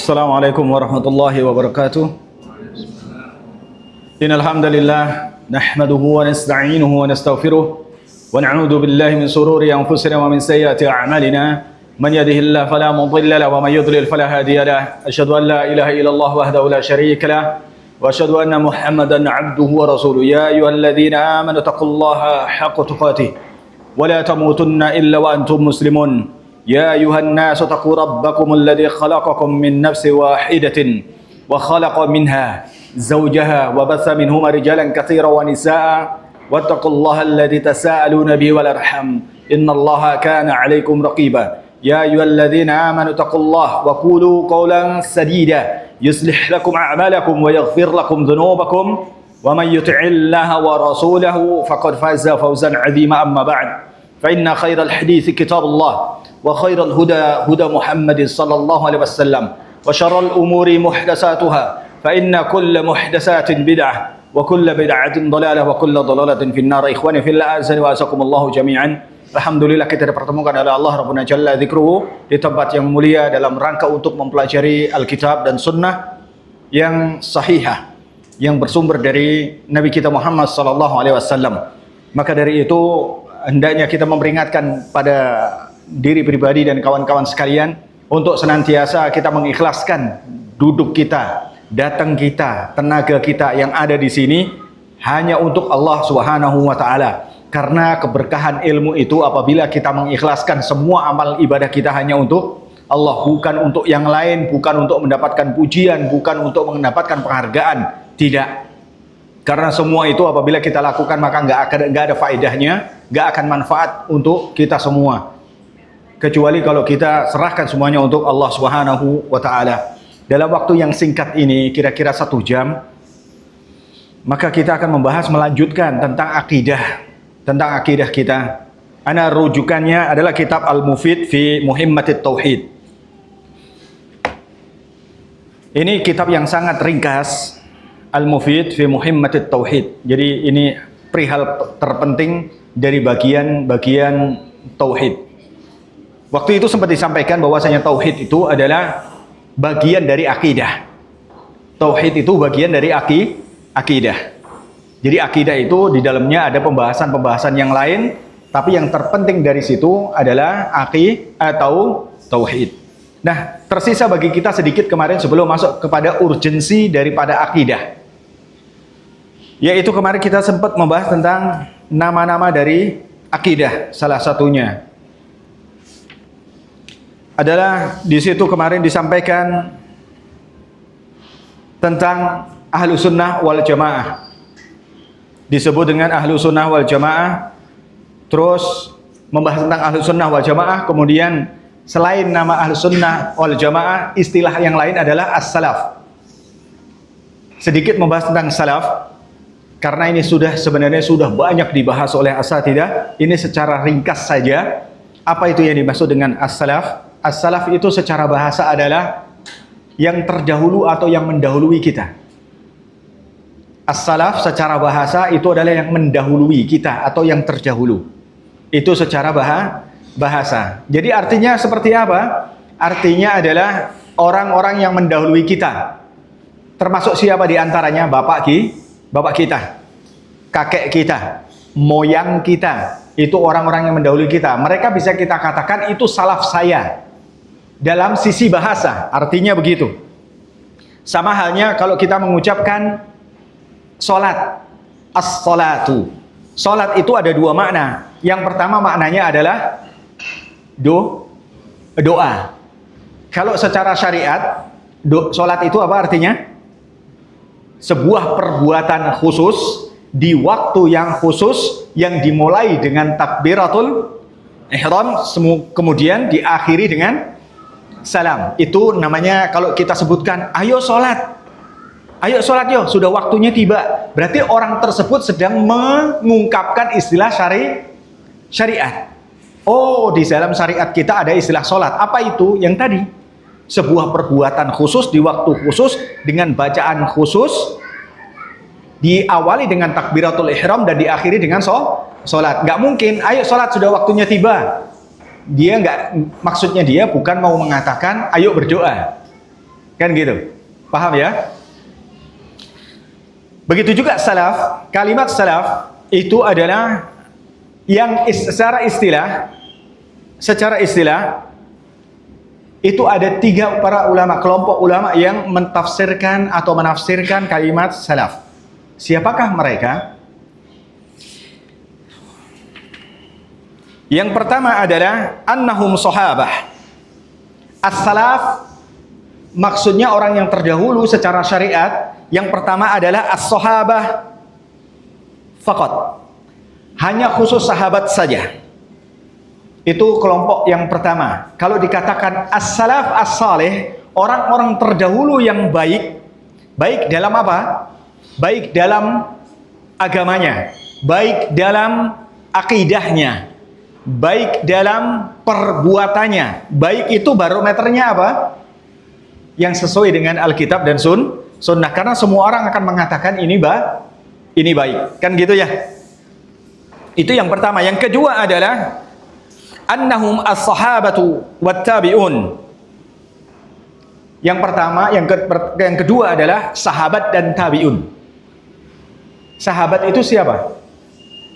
Assalamualaikum warahmatullahi wabarakatuh. Innal hamdalillah nahmaduhu wa nasta'inuhu wa nastaghfiruh wa na'udzu billahi min shururi anfusina wa min sayyiati a'malina. Man yahdihillahu fala mudilla lahu wa man yudlil fala hadiya lahu. Asyhadu an la ilaha illallah wahdahu la syarika lahu wa asyhadu anna Muhammadan 'abduhu wa rasuluh. Ya ayyuhalladzina amanu taqullaha haqqa tuqatih wa la tamutunna illa wa antum muslimun. يا أيها الناس اتقوا ربكم الذي خلقكم من نفس واحدة وخلق منها زوجها وبث منهما رجالا كثيرا ونساء واتقوا الله الذي تساءلون به والأرحام إن الله كان عليكم رقيبا يا أيها الذين آمنوا اتقوا الله وقولوا قولا سديدا يصلح لكم أعمالكم ويغفر لكم ذنوبكم ومن يطع الله ورسوله فقد فاز فوزا عظيما أما بعد فإن خير الحديث كتاب الله وخير الهدى هدى محمد صلى الله عليه وسلم وشر الأمور محدثاتها فإن كل محدثات بدعة وكل بدعة ضلالة وكل ضلالة في النار. إخواني في الله أعزني وأعزكم الله جميعا. Alhamdulillah kita dipertemukan oleh Allah Rabbuna Jalla Dzikruhu di tempat yang mulia dalam rangka untuk mempelajari Alkitab dan Sunnah yang sahihah yang bersumber dari Nabi kita Muhammad sallallahu alaihi wasallam. Maka dari itu hendaknya kita memperingatkan pada diri pribadi dan kawan-kawan sekalian untuk senantiasa kita mengikhlaskan duduk kita, datang kita, tenaga kita yang ada di sini hanya untuk Allah Subhanahu wa taala. Karena keberkahan ilmu itu apabila kita mengikhlaskan semua amal ibadah kita hanya untuk Allah, bukan untuk yang lain, bukan untuk mendapatkan pujian, bukan untuk mendapatkan penghargaan, tidak. Karena semua itu apabila kita lakukan maka nggak ada faedahnya, nggak akan manfaat untuk kita semua. Kecuali kalau kita serahkan semuanya untuk Allah Subhanahu wa taala. Dalam waktu yang singkat ini, kira-kira 1 jam, maka kita akan melanjutkan tentang akidah kita. Ana rujukannya adalah kitab Al-Mufid fi Muhimmatit Tauhid. Ini kitab yang sangat ringkas, Al-Mufid fi Muhimmatit Tauhid. Jadi ini perihal terpenting dari bagian-bagian tauhid. Waktu itu sempat disampaikan bahwasanya tauhid itu adalah bagian dari akidah. Tauhid itu bagian dari akidah. Jadi akidah itu di dalamnya ada pembahasan-pembahasan yang lain, tapi yang terpenting dari situ adalah atau tauhid. Nah, tersisa bagi kita sedikit kemarin sebelum masuk kepada urgensi daripada akidah. Yaitu kemarin kita sempat membahas tentang nama-nama dari akidah. Salah satunya adalah di situ kemarin disampaikan tentang ahlu sunnah wal jamaah. Disebut dengan ahlu sunnah wal jamaah. Terus membahas tentang ahlu sunnah wal jamaah. Kemudian selain nama ahlu sunnah wal jamaah, istilah yang lain adalah as-salaf. Sedikit membahas tentang salaf, karena ini sebenarnya sudah banyak dibahas oleh asatidah. Ini secara ringkas saja. Apa itu yang dimaksud dengan as-salaf? As-salaf itu secara bahasa adalah yang terdahulu atau yang mendahului kita. As-salaf secara bahasa itu adalah yang mendahului kita atau yang terdahulu. Itu secara bahasa. Jadi artinya seperti apa? Artinya adalah orang-orang yang mendahului kita. Termasuk siapa di antaranya? Bapak kita, kakek kita, moyang kita. Itu orang-orang yang mendahului kita. Mereka bisa kita katakan itu salaf saya. Dalam sisi bahasa, artinya begitu. Sama halnya kalau kita mengucapkan sholat, as-sholatu. Sholat itu ada 2 makna. Yang pertama maknanya adalah doa. Kalau secara syariat, sholat itu apa artinya? Sebuah perbuatan khusus di waktu yang khusus yang dimulai dengan takbiratul ihram, kemudian diakhiri dengan salam. Itu namanya kalau kita sebutkan, ayo sholat yo, sudah waktunya tiba. Berarti orang tersebut sedang mengungkapkan istilah syariat. Oh, di dalam syariat kita ada istilah sholat. Apa itu? Yang tadi, sebuah perbuatan khusus di waktu khusus dengan bacaan khusus, diawali dengan takbiratul ihram dan diakhiri dengan sholat. Nggak mungkin, ayo sholat sudah waktunya tiba. Maksudnya dia bukan mau mengatakan ayo berdoa. Kan gitu. Paham ya? Begitu juga salaf, kalimat salaf itu adalah yang secara istilah itu ada 3 para ulama, kelompok ulama yang mentafsirkan atau menafsirkan kalimat salaf. Siapakah mereka? Yang pertama adalah annahum sahabah. As-salaf maksudnya orang yang terdahulu secara syariat. Yang pertama adalah as-sahabah faqat. Hanya khusus sahabat saja. Itu kelompok yang pertama. Kalau dikatakan as-salaf as-salih, orang-orang terdahulu yang baik. Baik dalam apa? Baik dalam agamanya, baik dalam akidahnya, baik dalam perbuatannya. Baik itu barometernya apa? Yang sesuai dengan Alkitab dan Sunnah. Karena semua orang akan mengatakan ini baik. Kan gitu ya? Itu yang pertama. Yang kedua adalah annahum as-sahabatu wat-tabi'un. Yang pertama, yang kedua adalah sahabat dan tabi'un. Sahabat itu siapa?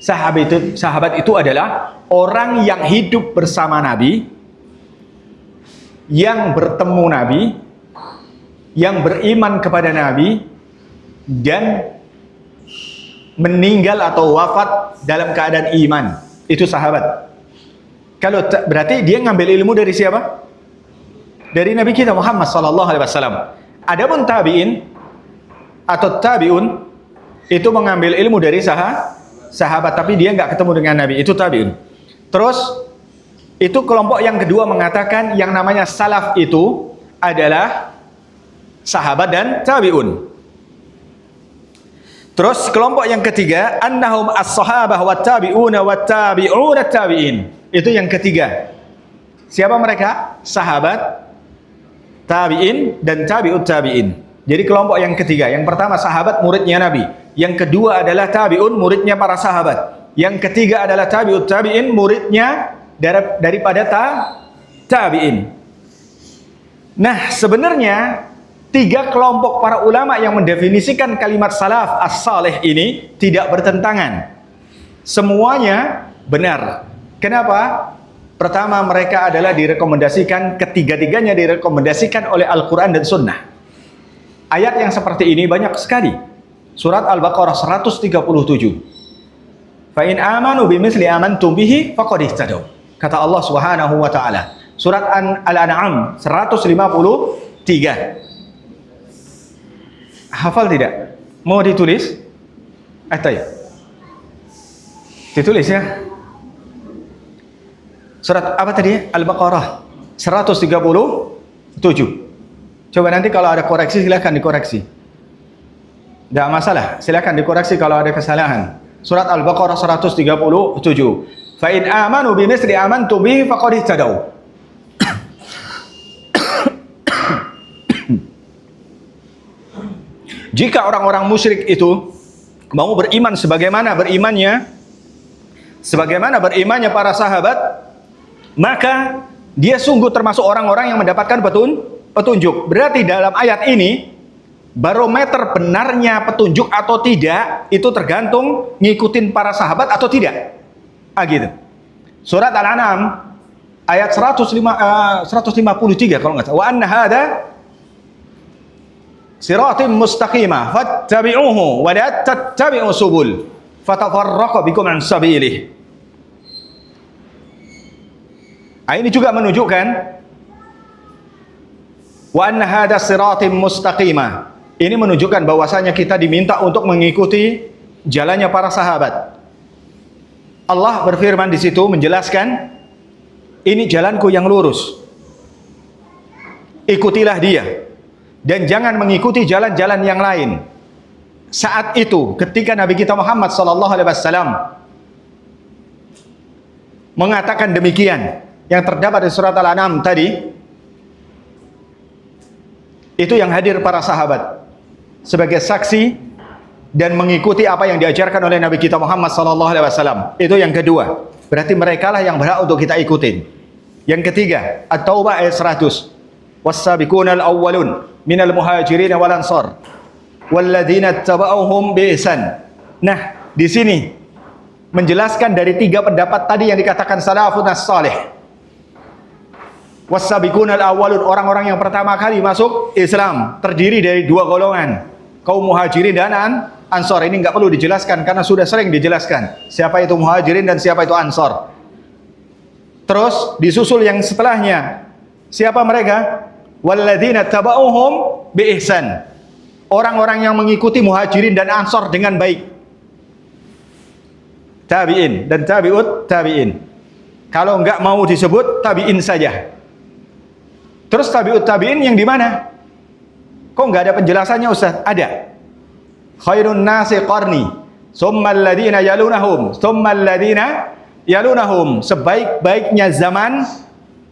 Sahabat itu adalah orang yang hidup bersama Nabi, yang bertemu Nabi, yang beriman kepada Nabi, dan meninggal atau wafat dalam keadaan iman. Itu sahabat. Kalau berarti dia ngambil ilmu dari siapa? Dari Nabi kita Muhammad sallallahu alaihi wasallam. Adapun tabi'in atau tabi'un itu mengambil ilmu dari sahabat, tapi dia nggak ketemu dengan Nabi. Itu tabi'un. Terus itu kelompok yang kedua mengatakan yang namanya salaf itu adalah sahabat dan tabi'un. Terus kelompok yang ketiga annahum as-sahabah wat tabi'una wat tabi'una tabi'in. Itu yang ketiga. Siapa mereka? Sahabat, tabi'in dan tabi'ut tabi'in. Jadi kelompok yang ketiga. Yang pertama sahabat, muridnya Nabi. Yang kedua adalah tabi'un, muridnya para sahabat. Yang ketiga adalah tabi'ut tabi'in, muridnya daripada tabi'in. Nah, sebenarnya 3 kelompok para ulama yang mendefinisikan kalimat salaf as-salih ini tidak bertentangan. Semuanya benar. Kenapa? Pertama, mereka adalah direkomendasikan, ketiga-tiganya direkomendasikan oleh Al-Quran dan Sunnah. Ayat yang seperti ini banyak sekali. Surat Al-Baqarah 137. Fa in amanu bimithli amantum bihi faqad ihtadaw. Kata Allah Subhanahu wa taala. Surat Al-An'am 153. Hafal tidak? Mau ditulis? Atau ditulis ya. Surat apa tadi? Al-Baqarah 137. Coba nanti kalau ada koreksi silakan dikoreksi. Tidak masalah, silakan dikoreksi kalau ada kesalahan. Surat Al-Baqarah 137. Fa in amanu bimithli amantum bihi faqad ihtadaw. Jika orang-orang musyrik itu mau beriman sebagaimana berimannya para sahabat, maka dia sungguh termasuk orang-orang yang mendapatkan petunjuk. Berarti dalam ayat ini barometer benarnya petunjuk atau tidak itu tergantung ngikutin para sahabat atau tidak. Gitu. Surat Al-An'am ayat 153 kalau nggak salah. Wa anna hada siratim mustaqimah fattabi'uhu wa la tattabi'u subul fatafarraqu bikum an sabilih. Ini juga menunjukkan wa anna hada siratim mustaqimah. Ini menunjukkan bahwasanya kita diminta untuk mengikuti jalannya para sahabat. Allah berfirman di situ menjelaskan, ini jalanku yang lurus. Ikutilah dia. Dan jangan mengikuti jalan-jalan yang lain. Saat itu ketika Nabi kita Muhammad SAW mengatakan demikian, yang terdapat di surat Al-An'am tadi, itu yang hadir para sahabat sebagai saksi dan mengikuti apa yang diajarkan oleh Nabi kita Muhammad SAW. Itu yang kedua. Berarti mereka lah yang berhak untuk kita ikutin. Yang ketiga, At-Taubah ayat 100. was-sabiqunal awwalun minal muhajirin wal ansar walladzina tabauhum bi ihsan. Nah, di sini menjelaskan dari 3 pendapat tadi yang dikatakan salafun as-salih. Was-sabiqunal awwalun, orang-orang yang pertama kali masuk Islam, terdiri dari 2 golongan, kaum muhajirin dan ansor. Ini nggak perlu dijelaskan karena sudah sering dijelaskan siapa itu muhajirin dan siapa itu ansor. Terus disusul yang setelahnya, siapa mereka? Walladzina tabauhum bi ihsan, orang-orang yang mengikuti muhajirin dan ansor dengan baik. Tabi'in dan tabi'ut tabi'in. Kalau enggak mau disebut tabi'in saja. Terus tabi'ut tabi'in yang di mana? Kok enggak ada penjelasannya, Ustaz? Ada. Khairun nasi qarni, tsumma alladziina yalunahum, tsumma alladziina yalunahum. Sebaik-baiknya zaman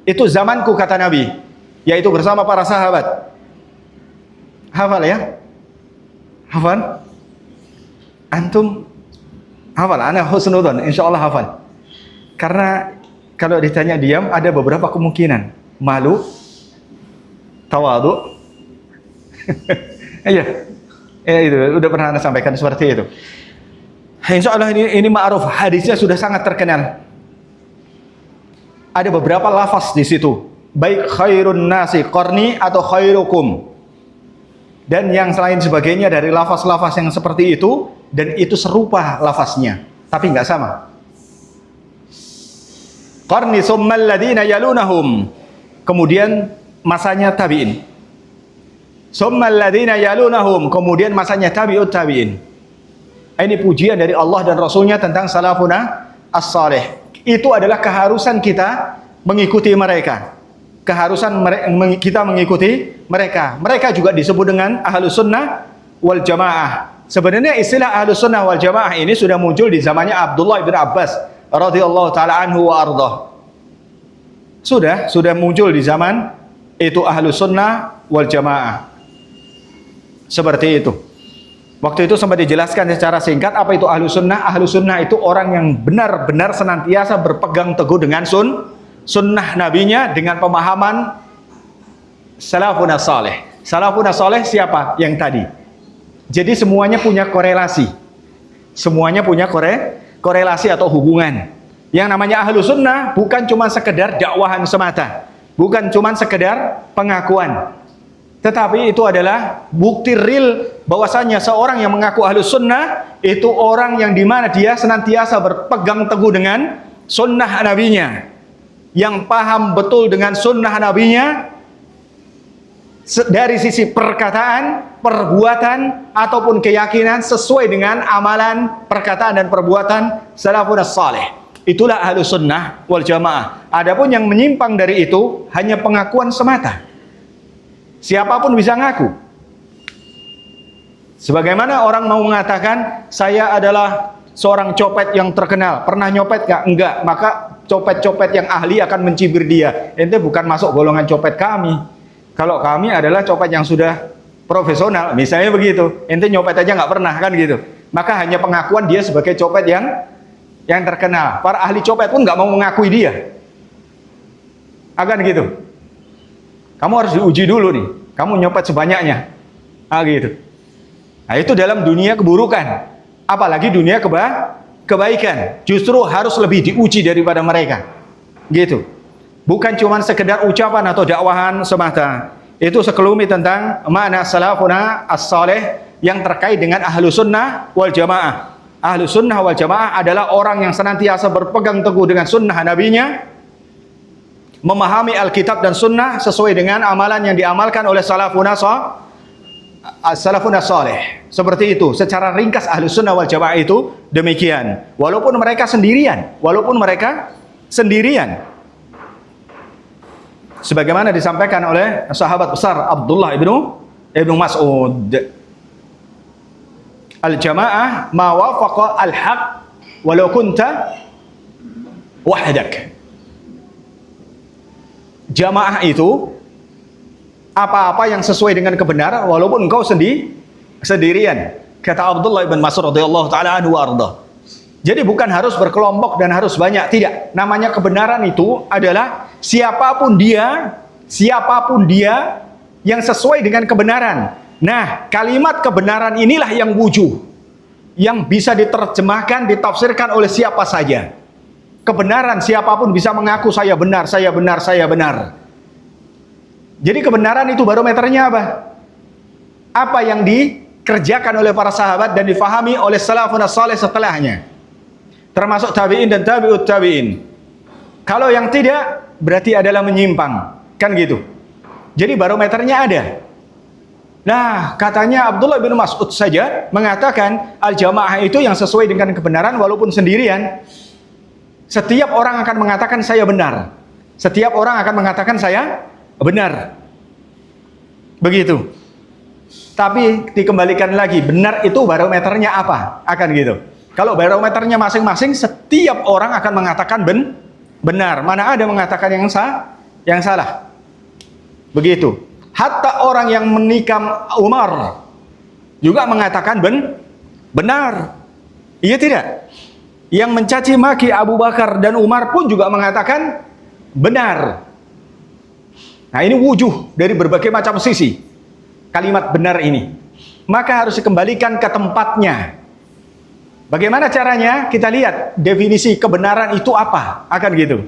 itu zamanku, kata Nabi, yaitu bersama para sahabat. Hafal ya? Hafal? Antum hafal? Ana husnudzon, insyaallah hafal. Karena kalau ditanya diam ada beberapa kemungkinan. Malu, tawadu. Iya. Itu udah pernah Anda sampaikan seperti itu. Insyaallah ini ma'ruf, hadisnya sudah sangat terkenal. Ada beberapa lafaz di situ. Baik khairun nasi qarni atau khairukum. Dan yang selain sebagainya dari lafaz-lafaz yang seperti itu, dan itu serupa lafaznya, tapi nggak sama. Qarni tsummal ladzina yalunahum. Kemudian masanya tabi'in. Tsummal ladzina yalunahum, kemudian masanya tabi'ut tabi'in. Ini pujian dari Allah dan Rasulnya tentang salafuna as-salih. Itu adalah keharusan kita mengikuti mereka. Keharusan kita mengikuti mereka. Mereka juga disebut dengan ahlus sunnah wal jamaah. Sebenarnya istilah ahlus sunnah wal jamaah ini sudah muncul di zamannya Abdullah bin Abbas radhiyallahu taala anhu wa ardah. Sudah muncul di zaman itu ahlus sunnah wal jamaah. Seperti itu. Waktu itu sempat dijelaskan secara singkat apa itu ahlus sunnah. Ahlus sunnah itu orang yang benar-benar senantiasa berpegang teguh dengan sunnah nabinya dengan pemahaman salafun as-salih. Salafun as-salih siapa? Yang tadi. Jadi semuanya punya korelasi. Semuanya punya korelasi atau hubungan. Yang namanya ahlus sunnah bukan cuma sekedar dakwahan semata. Bukan cuma sekedar pengakuan. Tetapi itu adalah bukti real bahwasanya seorang yang mengaku ahlus sunnah itu orang yang dimana dia senantiasa berpegang teguh dengan sunnah nabinya. Yang paham betul dengan sunnah nabinya dari sisi perkataan, perbuatan, ataupun keyakinan sesuai dengan amalan, perkataan dan perbuatan salafun as-salih. Itulah ahlus sunnah wal jamaah. Adapun yang menyimpang dari itu hanya pengakuan semata. Siapapun bisa ngaku. Sebagaimana orang mau mengatakan saya adalah seorang copet yang terkenal. Pernah nyopet gak? Enggak. Maka copet-copet yang ahli akan mencibir dia. Ente bukan masuk golongan copet kami. Kalau kami adalah copet yang sudah profesional, misalnya begitu. Ente nyopet aja nggak pernah, kan gitu. Maka hanya pengakuan dia sebagai copet yang terkenal. Para ahli copet pun nggak mau mengakui dia. Akan gitu. Kamu harus diuji dulu nih. Kamu nyopet sebanyaknya. Gitu. Nah itu dalam dunia keburukan. Apalagi dunia kebaikan. Justru harus lebih diuji daripada mereka. Gitu. Bukan cuma sekedar ucapan atau dakwahan semata. Itu sekelumit tentang makna salafuna as-salih yang terkait dengan ahlu sunnah wal jamaah. Ahlu sunnah wal jamaah adalah orang yang senantiasa berpegang teguh dengan sunnah nabinya, memahami Alkitab dan sunnah sesuai dengan amalan yang diamalkan oleh salafuna salih. Seperti itu. Secara ringkas ahlu sunnah wal jamaah itu demikian. Walaupun mereka sendirian. Sebagaimana disampaikan oleh sahabat besar Abdullah ibnu Mas'ud. Al-jamaah ma wafaqa al-haq walau kunta wahdak. Jamaah itu apa-apa yang sesuai dengan kebenaran walaupun engkau sendirian. Kata Abdullah ibn Mas'ud radhiyallahu taala anhu warda. Jadi bukan harus berkelompok dan harus banyak, tidak. Namanya kebenaran itu adalah siapapun dia siapapun dia yang sesuai dengan kebenaran. Nah, kalimat kebenaran inilah yang wujuh, yang bisa diterjemahkan, ditafsirkan oleh siapa saja. Kebenaran, siapapun bisa mengaku saya benar, saya benar, saya benar. Jadi kebenaran itu barometernya apa? Apa yang dikerjakan oleh para sahabat dan difahami oleh salafun saleh setelahnya, termasuk tabi'in dan tabi'ut tabi'in. Kalau yang tidak, berarti adalah menyimpang, kan gitu. Jadi barometernya ada. Nah, katanya Abdullah bin Mas'ud saja mengatakan al-jamaah itu yang sesuai dengan kebenaran walaupun sendirian. Setiap orang akan mengatakan saya benar. Setiap orang akan mengatakan saya benar. Begitu. Tapi dikembalikan lagi, benar itu barometernya apa? Akan gitu. Kalau barometernya masing-masing, setiap orang akan mengatakan benar. Mana ada mengatakan yang salah. Begitu. Hatta orang yang menikam Umar juga mengatakan benar. Iya tidak? Yang mencaci maki Abu Bakar dan Umar pun juga mengatakan benar. Nah, ini wujuh dari berbagai macam sisi kalimat benar ini. Maka harus dikembalikan ke tempatnya. Bagaimana caranya? Kita lihat definisi kebenaran itu apa, akan gitu.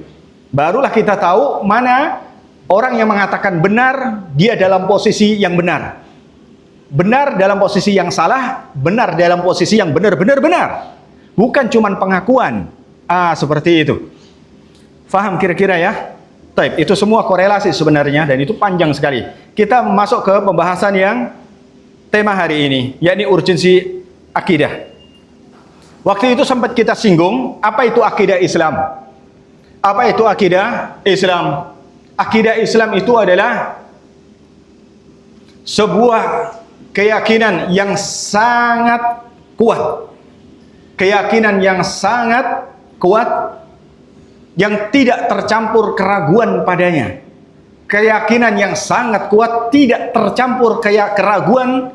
Barulah kita tahu mana orang yang mengatakan benar, dia dalam posisi yang benar. Benar dalam posisi yang salah, benar dalam posisi yang benar-benar benar. Bukan cuma pengakuan. Seperti itu. Faham kira-kira ya? Taib, itu semua korelasi sebenarnya dan itu panjang sekali. Kita masuk ke pembahasan yang tema hari ini, yakni urgensi akidah. Waktu itu sempat kita singgung, apa itu akidah Islam? Apa itu akidah Islam? Akidah Islam itu adalah sebuah keyakinan yang sangat kuat. Keyakinan yang sangat kuat yang tidak tercampur keraguan padanya. Keyakinan yang sangat kuat tidak tercampur keraguan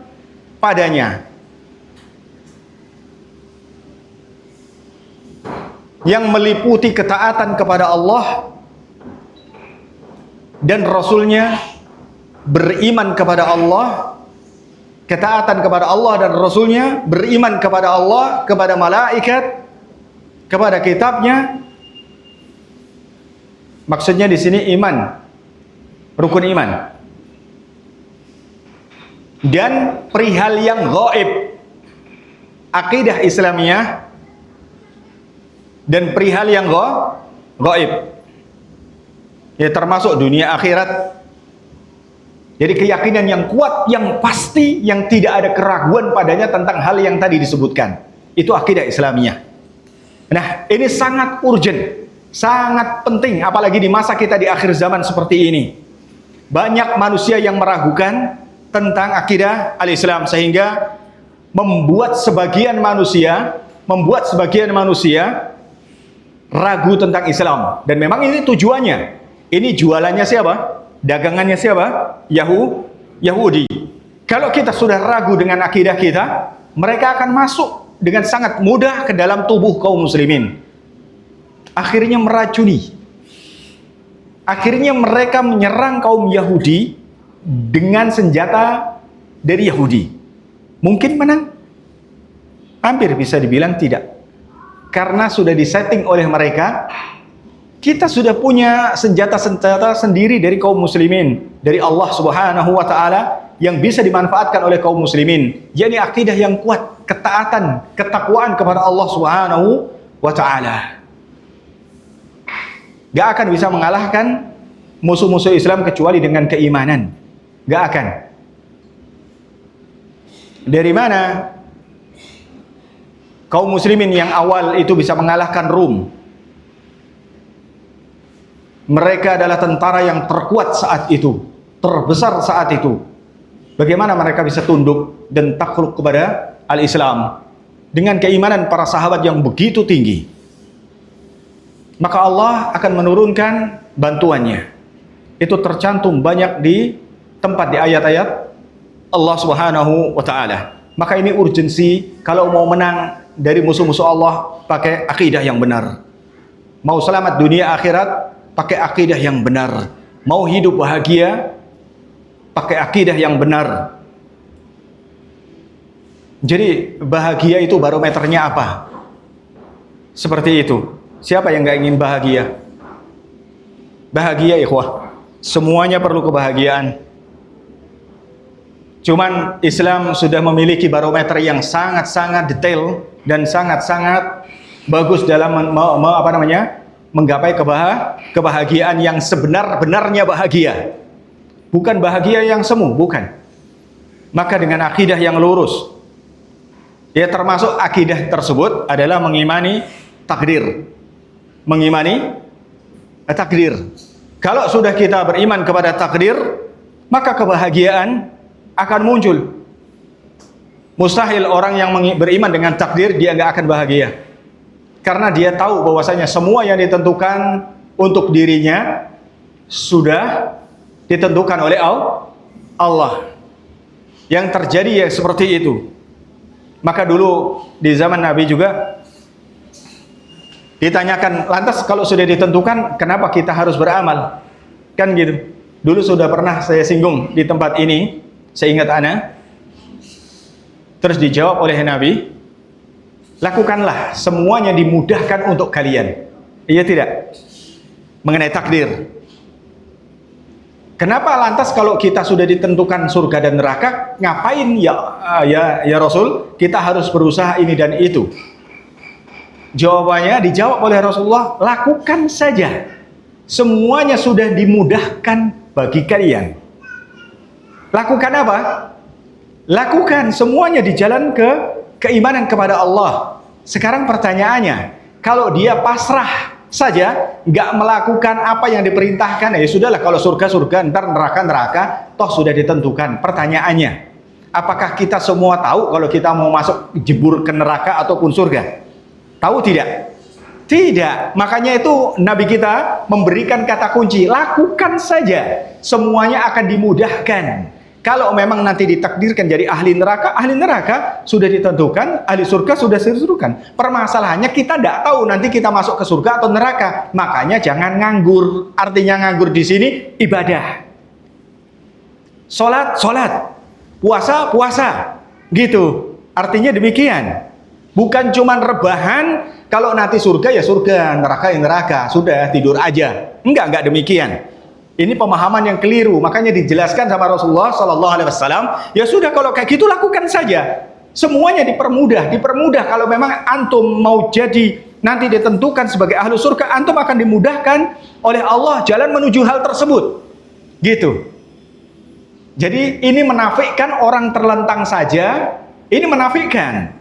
padanya. Yang meliputi ketaatan kepada Allah dan Rasulnya, beriman kepada Allah, ketaatan kepada Allah dan Rasulnya, beriman kepada Allah, kepada malaikat, kepada kitabnya. Maksudnya di sini iman, rukun iman. Dan perihal yang gaib, akidah Islamiyah, dan perihal yang gaib, ya termasuk dunia akhirat. Jadi keyakinan yang kuat, yang pasti, yang tidak ada keraguan padanya tentang hal yang tadi disebutkan. Itu akidah Islamiyah. Nah, ini sangat urgent, sangat penting, apalagi di masa kita di akhir zaman seperti ini. Banyak manusia yang meragukan tentang akidah al-Islam, sehingga membuat sebagian manusia ragu tentang Islam. Dan memang ini tujuannya. Ini jualannya siapa? Dagangannya siapa? Yahudi. Kalau kita sudah ragu dengan akidah kita, mereka akan masuk dengan sangat mudah ke dalam tubuh kaum muslimin. Akhirnya meracuni. Akhirnya mereka menyerang kaum Yahudi dengan senjata dari Yahudi. Mungkin menang? Hampir bisa dibilang tidak. Karena sudah disetting oleh mereka. Kita sudah punya senjata-senjata sendiri dari kaum muslimin, dari Allah Subhanahu wa taala, yang bisa dimanfaatkan oleh kaum muslimin. Yakni akidah yang kuat, ketaatan, ketakwaan kepada Allah Subhanahu wa taala. Gak akan bisa mengalahkan musuh-musuh Islam kecuali dengan keimanan. Gak akan. Dari mana kaum muslimin yang awal itu bisa mengalahkan Rum? Mereka adalah tentara yang terkuat saat itu, terbesar saat itu. Bagaimana mereka bisa tunduk dan takluk kepada al-Islam dengan keimanan para sahabat yang begitu tinggi? Maka Allah akan menurunkan bantuannya. Itu tercantum banyak di tempat di ayat-ayat Allah Subhanahu wa taala. Maka ini urgensi kalau mau menang dari musuh-musuh Allah, pakai akidah yang benar. Mau selamat dunia akhirat, pakai akidah yang benar. mau hidup bahagia, pakai akidah yang benar. Jadi bahagia itu barometernya apa? Seperti itu. Siapa yang nggak ingin bahagia? Bahagia, ikhwah. Semuanya perlu kebahagiaan. Cuman Islam sudah memiliki barometer yang sangat-sangat detail dan sangat-sangat bagus dalam menggapai kebahagiaan yang sebenar-benarnya bahagia. Bukan bahagia yang semu, bukan. Maka dengan akidah yang lurus, ya termasuk akidah tersebut adalah mengimani takdir. Mengimani takdir. Kalau sudah kita beriman kepada takdir, maka kebahagiaan akan muncul. Mustahil orang yang beriman dengan takdir dia nggak akan bahagia. Karena dia tahu bahwasanya semua yang ditentukan untuk dirinya sudah ditentukan oleh Allah. Yang terjadi ya seperti itu. Maka dulu di zaman Nabi juga ditanyakan, lantas kalau sudah ditentukan kenapa kita harus beramal? Kan gitu. Dulu sudah pernah saya singgung di tempat ini, seingat ana. Terus dijawab oleh Nabi, lakukanlah, semuanya dimudahkan untuk kalian. Iya tidak? Mengenai takdir. Kenapa lantas kalau kita sudah ditentukan surga dan neraka, ngapain ya Rasul, kita harus berusaha ini dan itu? Jawabannya dijawab oleh Rasulullah, lakukan saja. Semuanya sudah dimudahkan bagi kalian. Lakukan apa? Lakukan semuanya di jalan keimanan kepada Allah. Sekarang pertanyaannya, kalau dia pasrah saja, nggak melakukan apa yang diperintahkan, ya sudahlah, kalau surga, ntar neraka, toh sudah ditentukan. Pertanyaannya, apakah kita semua tahu kalau kita mau masuk jebur ke neraka ataupun surga? Tahu tidak? Tidak. Makanya itu Nabi kita memberikan kata kunci, lakukan saja, semuanya akan dimudahkan. Kalau memang nanti ditakdirkan jadi ahli neraka sudah ditentukan, ahli surga sudah ditentukan. Permasalahannya kita tidak tahu nanti kita masuk ke surga atau neraka. Makanya jangan nganggur. Artinya nganggur di sini ibadah. Salat, puasa, gitu. Artinya demikian. Bukan cuman rebahan, kalau nanti surga ya surga, neraka ya neraka, sudah tidur aja. Enggak demikian. Ini pemahaman yang keliru. Makanya dijelaskan sama Rasulullah Sallallahu Alaihi Wasallam, ya sudah kalau kayak gitu lakukan saja. Semuanya dipermudah. Kalau memang antum mau jadi nanti ditentukan sebagai ahlu surga, antum akan dimudahkan oleh Allah jalan menuju hal tersebut. Gitu. Jadi ini menafikan orang terlentang saja. Ini menafikan.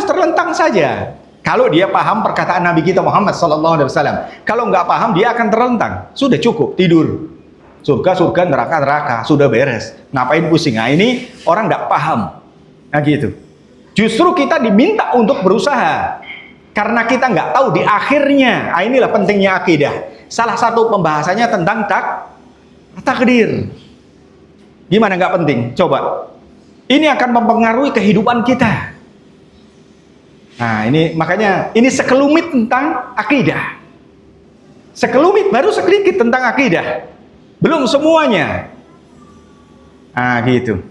Terlentang saja. Kalau dia paham perkataan Nabi kita Muhammad Sallallahu Alaihi Wasallam. Kalau nggak paham dia akan terlentang. Sudah cukup tidur. Surga, neraka, sudah beres. Ngapain pusing? Nah, ini orang nggak paham. Nah gitu. Justru kita diminta untuk berusaha. Karena kita nggak tahu di akhirnya. Nah, inilah pentingnya akidah. Salah satu pembahasannya tentang takdir. Gimana nggak penting? Coba. Ini akan mempengaruhi kehidupan kita. Nah, ini makanya ini sekelumit tentang akidah. Sekelumit, baru sedikit tentang akidah. Belum semuanya. Nah, gitu.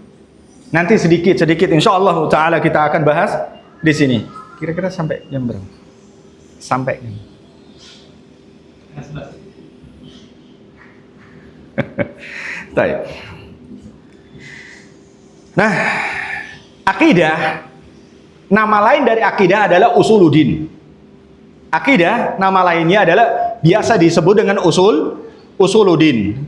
Nanti sedikit insyaallah taala kita akan bahas di sini. Kira-kira sampai jam berapa? Sampai jam. Baik. Nah, akidah, nama lain dari akidah adalah usuluddin. Akidah, nama lainnya adalah biasa disebut dengan usuluddin.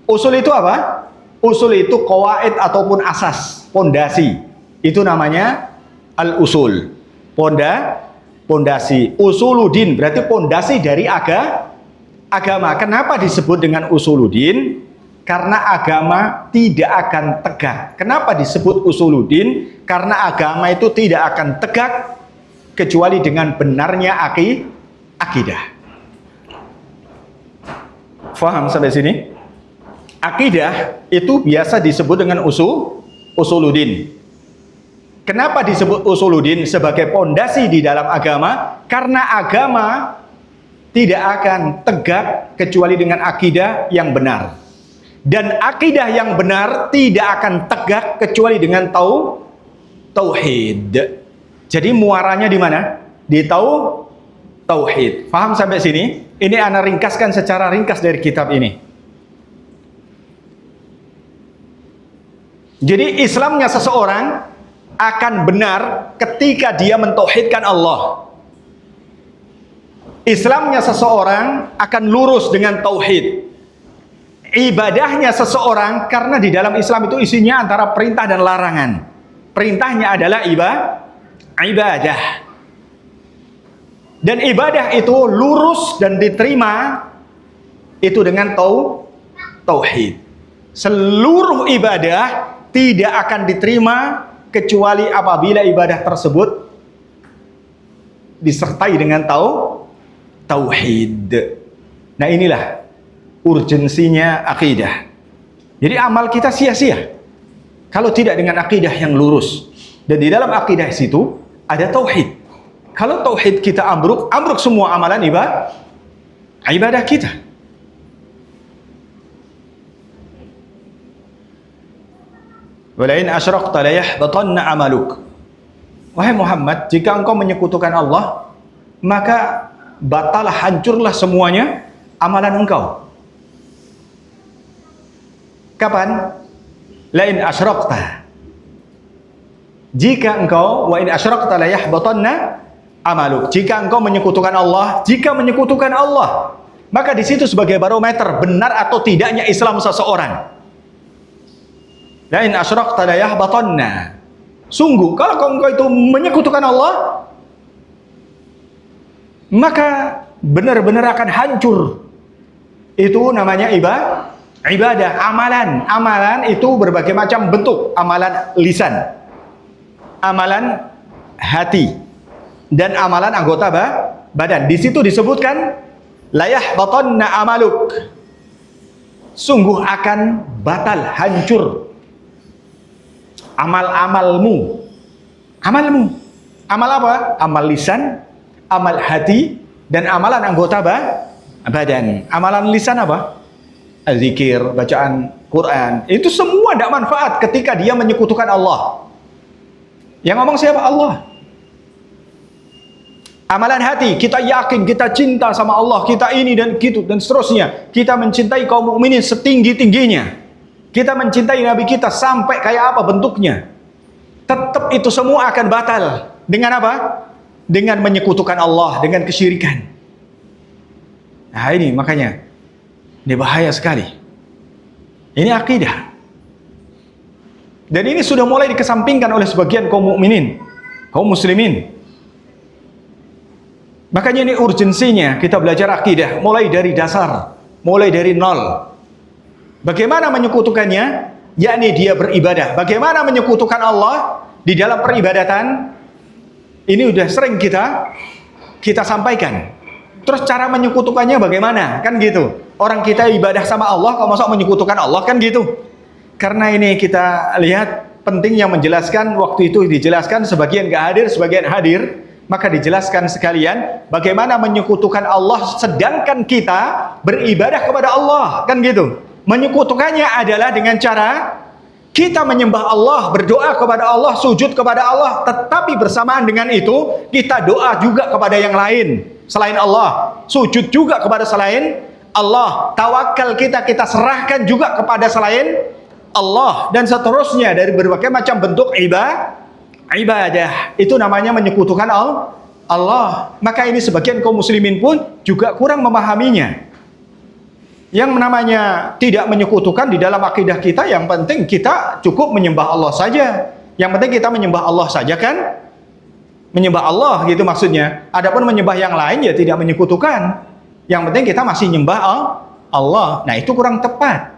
Usul itu apa? Usul itu qawaid ataupun asas, pondasi. Itu namanya al-usul. Pondasi. Usuluddin berarti pondasi dari agama. Kenapa disebut dengan usuluddin? Karena agama tidak akan tegak. Kenapa disebut usuluddin? Karena agama itu tidak akan tegak kecuali dengan benarnya akidah. Faham sampai sini? Akidah itu biasa disebut dengan usuluddin. Kenapa disebut usuluddin sebagai pondasi di dalam agama? Karena agama tidak akan tegak kecuali dengan akidah yang benar. Dan akidah yang benar tidak akan tegak kecuali dengan tauhid. Jadi muaranya di mana? Di tauhid. Paham sampai sini? Ini ana ringkaskan secara ringkas dari kitab ini. Jadi Islamnya seseorang akan benar ketika dia mentauhidkan Allah. Islamnya seseorang akan lurus dengan tauhid. Ibadahnya seseorang, karena di dalam Islam itu isinya antara perintah dan larangan. Perintahnya adalah ibadah. Dan ibadah itu lurus dan diterima itu dengan tauhid. Seluruh ibadah tidak akan diterima kecuali apabila ibadah tersebut disertai dengan tauhid. Nah, inilah urgensinya akidah. Jadi amal kita sia-sia kalau tidak dengan akidah yang lurus. Dan di dalam akidah situ ada tauhid. Kalau tauhid kita ambruk semua amalan ibadah kita. Walain asyrakta la yahbatanna amaluk. Wahai Muhammad, jika engkau menyekutukan Allah, maka batal, hancurlah semuanya amalan engkau. Kapan? Lain asyrakta. Jika engkau, wa in asyrakta la yahbatanna amaluk. Jika engkau menyekutukan Allah, maka di situ sebagai barometer benar atau tidaknya Islam seseorang. Lain asyrakta la yahbatanna. Sungguh kalau engkau itu menyekutukan Allah, maka benar-benar akan hancur. Itu namanya ibadah, amalan. Amalan itu berbagai macam bentuk. Amalan lisan, amalan hati, dan amalan anggota badan. Di situ disebutkan la yahbatanna amaluk. Sungguh akan batal, hancur amalmu. Amal apa? Amal lisan, amal hati, dan amalan anggota badan. Amalan lisan apa? Zikir, bacaan Quran. Itu semua tidak manfaat ketika dia menyekutukan Allah. Yang ngomong siapa? Allah. Amalan hati, kita yakin, kita cinta sama Allah, kita ini dan gitu dan seterusnya. Kita mencintai kaum mukminin setinggi-tingginya. Kita mencintai Nabi kita sampai kayak apa bentuknya. Tetap itu semua akan batal. Dengan apa? Dengan menyekutukan Allah, dengan kesyirikan. Nah ini makanya, ini bahaya sekali. Ini akidah. Dan ini sudah mulai dikesampingkan oleh sebagian kaum mukminin, kaum muslimin. Makanya ini urgensinya kita belajar akidah, mulai dari dasar, mulai dari nol. Bagaimana menyekutukannya? Yakni dia beribadah. Bagaimana menyekutukan Allah di dalam peribadatan? Ini udah sering kita sampaikan. Terus cara menyekutukannya bagaimana? Kan gitu. Orang kita ibadah sama Allah, kok masa menyekutukan Allah? Kan gitu. Karena ini kita lihat pentingnya menjelaskan, waktu itu dijelaskan, sebagian gak hadir, sebagian hadir. Maka dijelaskan sekalian bagaimana menyekutukan Allah sedangkan kita beribadah kepada Allah. Kan gitu. Menyekutukannya adalah dengan cara kita menyembah Allah, berdoa kepada Allah, sujud kepada Allah, tetapi bersamaan dengan itu kita doa juga kepada yang lain selain Allah, sujud juga kepada selain Allah, tawakal kita serahkan juga kepada selain Allah, dan seterusnya dari berbagai macam bentuk ibadah. Itu namanya menyekutukan Allah. Maka ini sebagian kaum muslimin pun juga kurang memahaminya. Yang namanya tidak menyekutukan di dalam akidah kita, yang penting kita cukup menyembah Allah saja. Yang penting kita menyembah Allah saja kan? Menyembah Allah gitu maksudnya. Adapun menyembah yang lain ya tidak menyekutukan. Yang penting kita masih nyembah Allah. Nah, itu kurang tepat.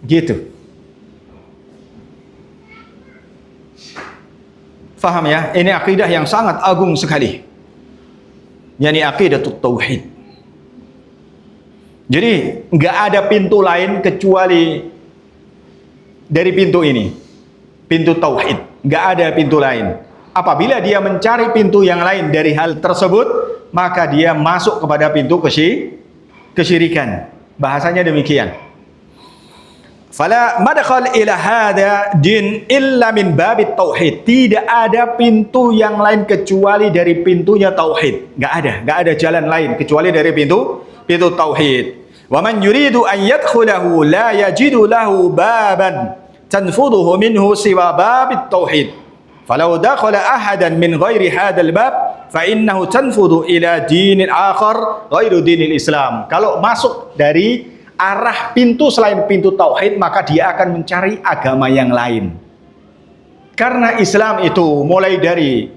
Gitu. Faham ya? Ini akidah yang sangat agung sekali. Yani aqidatut tauhid. Jadi nggak ada pintu lain kecuali dari pintu ini, pintu tauhid. Nggak ada pintu lain. Apabila dia mencari pintu yang lain dari hal tersebut, maka dia masuk kepada pintu kesyirikan. Bahasanya demikian. Fala madkhal ila hada din illa min babit tauhid. Tidak ada pintu yang lain kecuali dari pintunya tauhid. Enggak ada jalan lain kecuali dari pintu tauhid. Wa man yuridu an yadkhulahu la yajidu lahu baban tanfuduhu minhu siwa babit tauhid. Falau dakhala ahadan min ghairi hadzal bab fa innahu tanfudu ila dinin akhar ghairu dinil Islam. Kalau masuk dari arah pintu selain pintu tauhid, maka dia akan mencari agama yang lain. Karena Islam itu mulai dari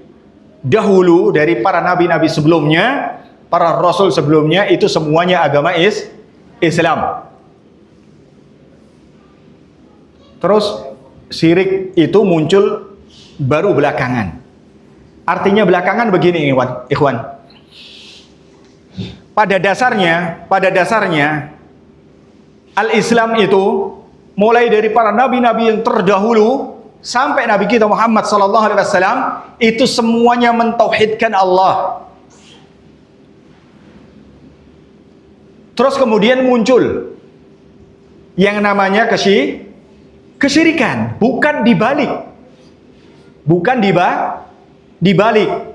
dahulu, dari para nabi-nabi sebelumnya, para rasul sebelumnya, itu semuanya agama Islam. Terus syirik itu muncul baru belakangan. Artinya belakangan begini, ikhwan. Pada dasarnya Al-Islam itu mulai dari para nabi-nabi yang terdahulu sampai Nabi kita Muhammad SAW, itu semuanya mentauhidkan Allah. Terus kemudian muncul yang namanya kesyirikan, bukan dibalik.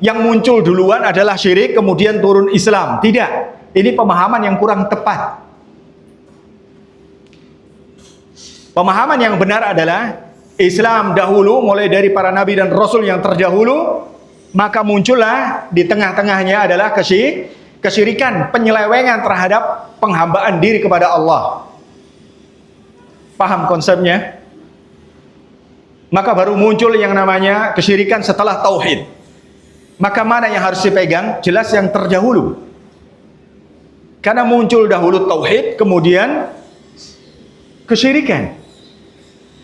Yang muncul duluan adalah syirik, kemudian turun Islam. Tidak, ini pemahaman yang kurang tepat. Pemahaman yang benar adalah Islam dahulu mulai dari para nabi dan rasul yang terdahulu, maka muncullah di tengah-tengahnya adalah kesyirikan, penyelewengan terhadap penghambaan diri kepada Allah. Paham konsepnya? Maka baru muncul yang namanya kesyirikan setelah tauhid. Maka mana yang harus dipegang? Jelas yang terdahulu. Karena muncul dahulu tauhid, kemudian kesyirikan.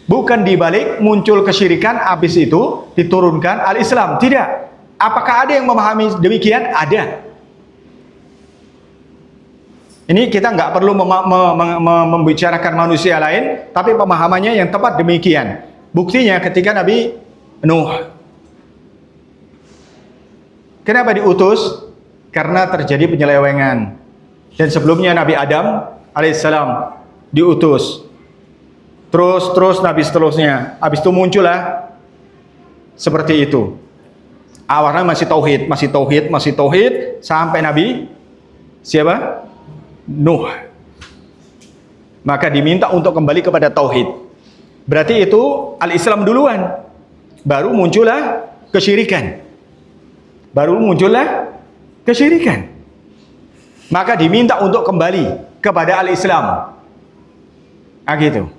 Bukan dibalik, muncul kesyirikan, habis itu diturunkan al-Islam. Tidak. Apakah ada yang memahami demikian? Ada. Ini kita nggak perlu membicarakan manusia lain, tapi pemahamannya yang tepat demikian. Buktinya ketika Nabi Nuh. Kenapa diutus? Karena terjadi penyelewengan. Dan sebelumnya Nabi Adam alaihissalam diutus. Terus Nabi seterusnya. Habis itu muncullah seperti itu. Awalnya masih tauhid sampai Nabi siapa? Nuh. Maka diminta untuk kembali kepada tauhid. Berarti itu al-Islam duluan. Baru muncullah kesyirikan. Maka diminta untuk kembali kepada al-Islam. Gitu.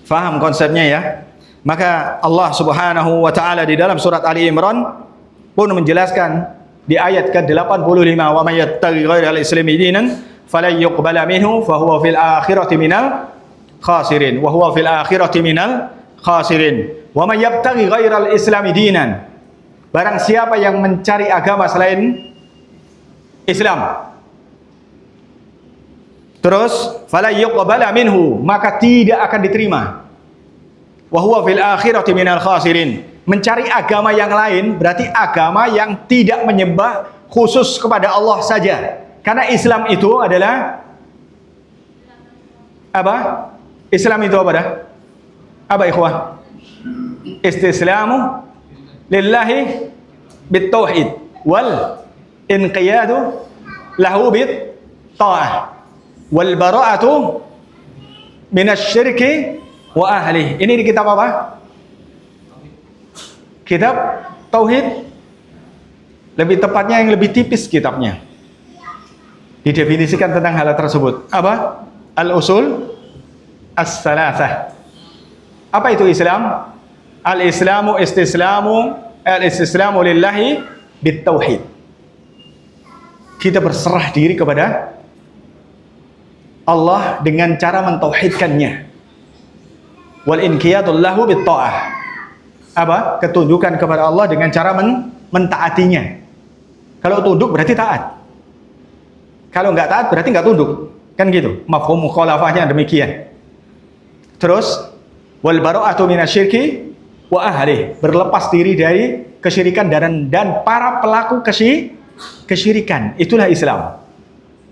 Faham konsepnya ya? Maka Allah Subhanahu wa taala di dalam surat Ali Imran pun menjelaskan di ayat ke-85, wa may yattaqi ghairal islami dinan falan yuqbala minhu fa huwa fil akhirati minal khasirin wa huwa fil akhirati minal khasirin. Wa may yattaqi ghairal islami dinan, barang siapa yang mencari agama selain Islam, terus fala yuqbala minhu, maka tidak akan diterima. Wa huwa fil akhirati minal khasirin. Mencari agama yang lain berarti agama yang tidak menyembah khusus kepada Allah saja. Karena Islam itu adalah apa? Islam itu apa dah? Apa ikhwah? Istislamu lillahi bitauhid wal inqiyadu lahu bit ta'ah wal bara'atu minasyirki wa ahli. Ini di kitab apa? Kitab tauhid. Lebih tepatnya yang lebih tipis kitabnya. Didefinisikan tentang hal tersebut. Apa? Al-usul as-salasah. Apa itu Islam? Al-islamu al-istislamu lillahi bitauhid. Kita berserah diri kepada Allah dengan cara mentauhidkannya. Wal inqiyadul lahu bitta'ah. Apa? Ketundukan kepada Allah dengan cara mentaatinya. Kalau tunduk berarti taat. Kalau nggak taat berarti nggak tunduk. Kan gitu. Mafhum mukhalafahnya demikian. Terus wal bara'atu minasyirki wa ahli, berlepas diri dari kesyirikan dan para pelaku kesyirikan. Itulah Islam.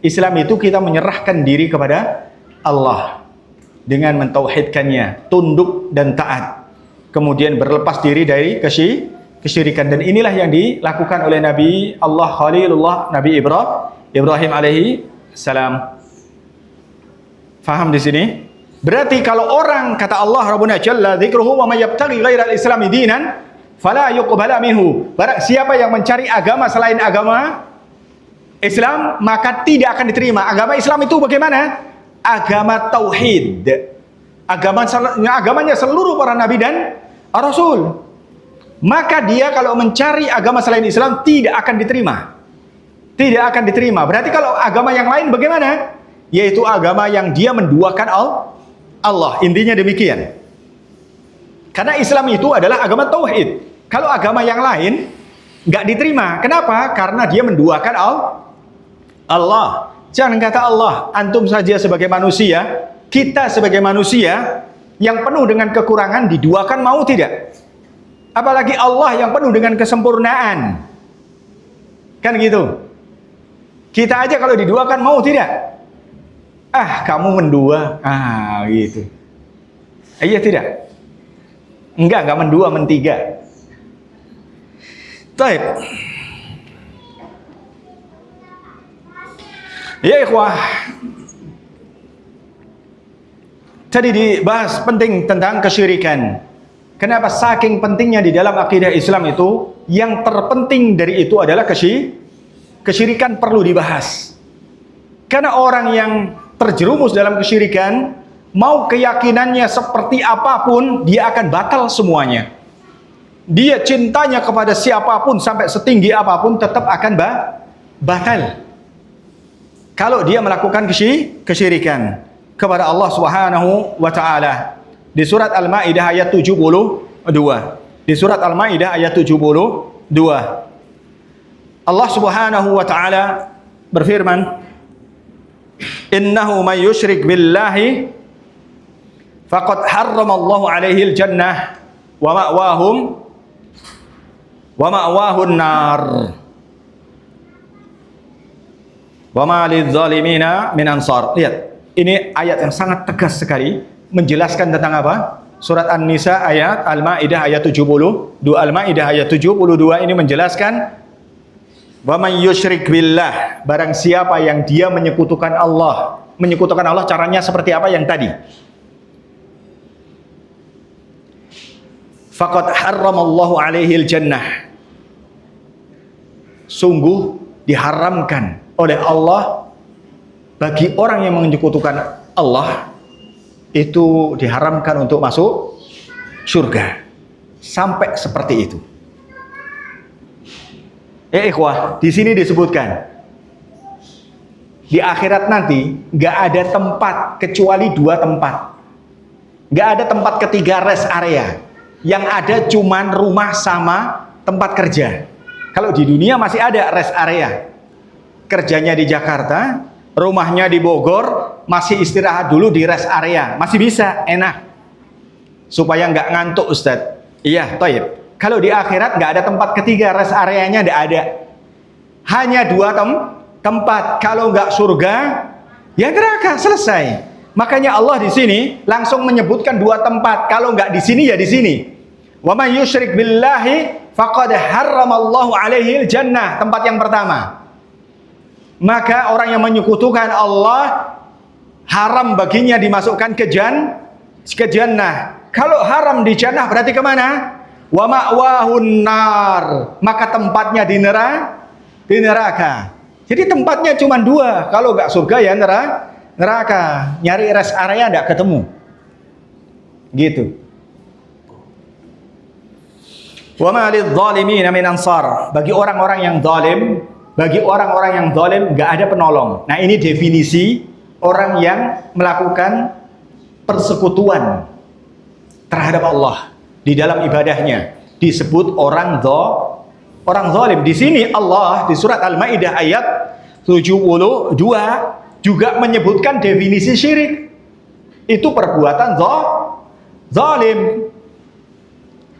Islam itu kita menyerahkan diri kepada Allah dengan mentauhidkannya, tunduk dan taat. Kemudian berlepas diri dari kesyirikan. Dan inilah yang dilakukan oleh Nabi Allah Khalilullah, Nabi Ibrahim alaihi salam. Faham di sini? Berarti kalau orang kata Allah Rabbuna Jalla dzikruhu wa may yabtaghi ghairal islami dinan fala yuqbala minhu. Barang siapa yang mencari agama selain agama Islam, maka tidak akan diterima. Agama Islam itu bagaimana? Agama tauhid. Agamanya seluruh para nabi dan rasul. Maka dia kalau mencari agama selain Islam tidak akan diterima. Tidak akan diterima. Berarti kalau agama yang lain bagaimana? Yaitu agama yang dia menduakan Allah. Intinya demikian. Karena Islam itu adalah agama tauhid. Kalau agama yang lain nggak diterima. Kenapa? Karena dia menduakan Allah. Jangan kata Allah, antum saja sebagai manusia, kita sebagai manusia yang penuh dengan kekurangan diduakan, mau tidak? Apalagi Allah yang penuh dengan kesempurnaan. Kan gitu. Kita aja kalau diduakan mau tidak? Kamu mendua. Gitu. Iya tidak? Enggak mendua, mentiga. Baik. Ya ikhwah. Tadi dibahas penting tentang kesyirikan. Kenapa saking pentingnya di dalam akidah Islam itu, yang terpenting dari itu adalah kesyirikan perlu dibahas. Karena orang yang terjerumus dalam kesyirikan, mau keyakinannya seperti apapun, dia akan batal semuanya. Dia cintanya kepada siapapun sampai setinggi apapun tetap akan batal. Kalau dia melakukan kesyirikan kepada Allah Subhanahu wa taala. Di surat Al-Maidah ayat 72. Di surat Al-Maidah ayat 72. Allah Subhanahu wa taala berfirman, "Innahu may yusyrik billahi faqad harramallahu alaihi al-jannah wa ma'wahun nar. Wa ma lidzalimina min ansar." Lihat, ini ayat yang sangat tegas sekali menjelaskan tentang apa? Surat An-Nisa ayat Al-Maidah ayat 72. Al-Maidah ayat 72 ini menjelaskan, "Wa may yusyrik billah", barang siapa yang dia menyekutukan Allah. Menyekutukan Allah caranya seperti apa yang tadi? Faqad harramallahu alaihi al-jannah. Sungguh diharamkan oleh Allah bagi orang yang menyekutukan Allah, itu diharamkan untuk masuk surga. Sampai seperti itu. Ikhwah, di sini disebutkan di akhirat nanti nggak ada tempat kecuali 2 tempat. Nggak ada tempat ketiga, rest area. Yang ada cuman rumah sama tempat kerja. Kalau di dunia masih ada rest area. Kerjanya di Jakarta, rumahnya di Bogor, masih istirahat dulu di rest area, masih bisa, enak, supaya nggak ngantuk Ustadz. Iya, toib. Kalau di akhirat nggak ada tempat ketiga, rest areanya nggak ada, hanya 2 tempat. Kalau nggak surga, ya neraka, selesai. Makanya Allah di sini langsung menyebutkan 2 tempat. Kalau nggak di sini ya di sini. Wa may yusyrik billahi faqad harramallahu alaihi al-jannah, tempat yang pertama. Maka orang yang menyekutukan Allah, haram baginya dimasukkan ke jannah. Kalau haram di jannah berarti kemana? Wa ma'wahun nar, maka tempatnya di neraka. Jadi tempatnya cuma 2. Kalau nggak surga ya neraka. Nyari rest area nggak ketemu. Gitu. Wa ma lidzalimina min ansar. Bagi orang-orang yang zalim, nggak ada penolong. Nah, ini definisi orang yang melakukan persekutuan terhadap Allah di dalam ibadahnya, disebut orang zalim. Di sini Allah di surat Al-Maidah ayat 72 juga menyebutkan definisi syirik. Itu perbuatan zalim.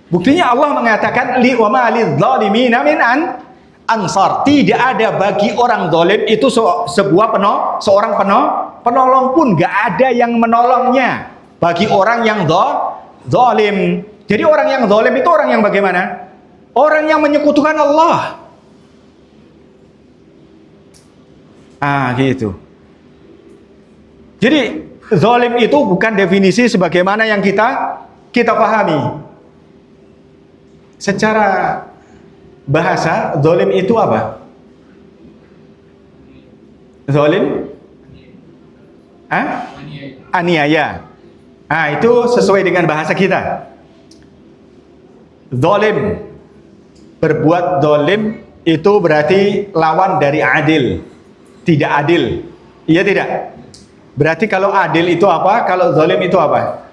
Buktinya Allah mengatakan, "Li wa ma lidzalimina min ansar. Tidak ada bagi orang zalim itu seorang penolong pun, nggak ada yang menolongnya bagi orang yang zalim. Jadi orang yang zalim itu orang yang bagaimana? Orang yang menyekutukan Allah. Gitu. Jadi zalim itu bukan definisi sebagaimana yang kita pahami. Secara bahasa, zalim itu apa? Zalim? Aniaya. Itu sesuai dengan bahasa kita. Zalim, berbuat zalim itu berarti lawan dari adil. Tidak adil. Iya tidak? Berarti kalau adil itu apa? Kalau zalim itu apa?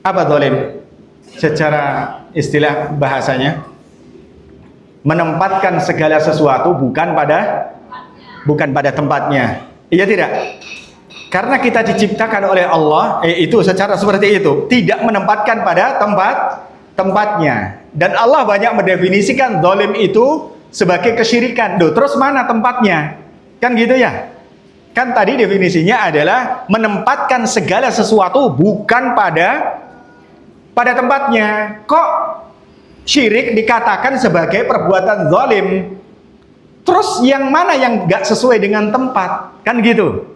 Apa zalim? Secara istilah bahasanya, menempatkan segala sesuatu bukan pada tempatnya. Iya tidak? Karena kita diciptakan oleh Allah, itu secara seperti itu, tidak menempatkan pada tempatnya. Dan Allah banyak mendefinisikan zalim itu sebagai kesyirikan. Terus mana tempatnya? Kan gitu ya? Kan tadi definisinya adalah menempatkan segala sesuatu bukan pada tempatnya. Kok syirik dikatakan sebagai perbuatan zalim? Terus yang mana yang gak sesuai dengan tempat? Kan gitu.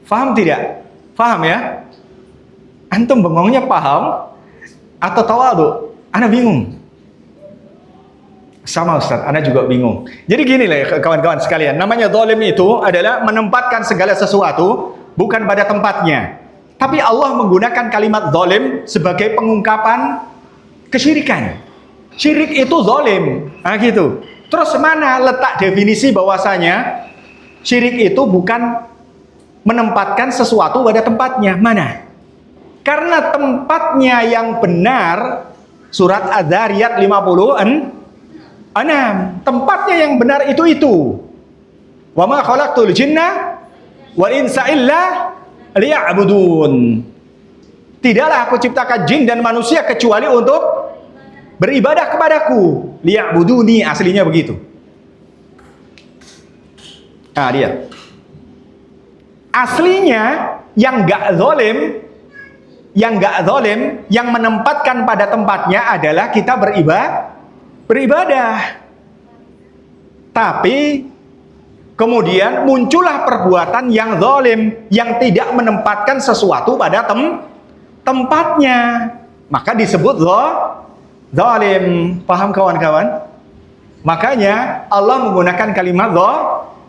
Paham tidak? Paham ya? Antum bengongnya paham? Atau tawadu? Ana bingung. Sama Ustaz, Ana juga bingung. Jadi gini lah ya kawan-kawan sekalian. Namanya zalim itu adalah menempatkan segala sesuatu bukan pada tempatnya. Tapi Allah menggunakan kalimat zalim sebagai pengungkapan kesyirikan. Syirik itu zalim. Gitu. Terus mana letak definisi bahwasanya syirik itu bukan menempatkan sesuatu pada tempatnya? Mana? Karena tempatnya yang benar, surat Az-Zariyat 56, tempatnya yang benar itu. Wa ma khalaqtul jinna wal insa illa liya'budun. Tidaklah aku ciptakan jin dan manusia kecuali untuk beribadah kepadaku. Liya'buduni, aslinya begitu. Dia. Aslinya yang enggak zalim, yang menempatkan pada tempatnya adalah kita beribadah. Tapi kemudian muncullah perbuatan yang zalim, yang tidak menempatkan sesuatu pada tempatnya. Maka disebut zalim. Paham kawan-kawan? Makanya Allah menggunakan kalimat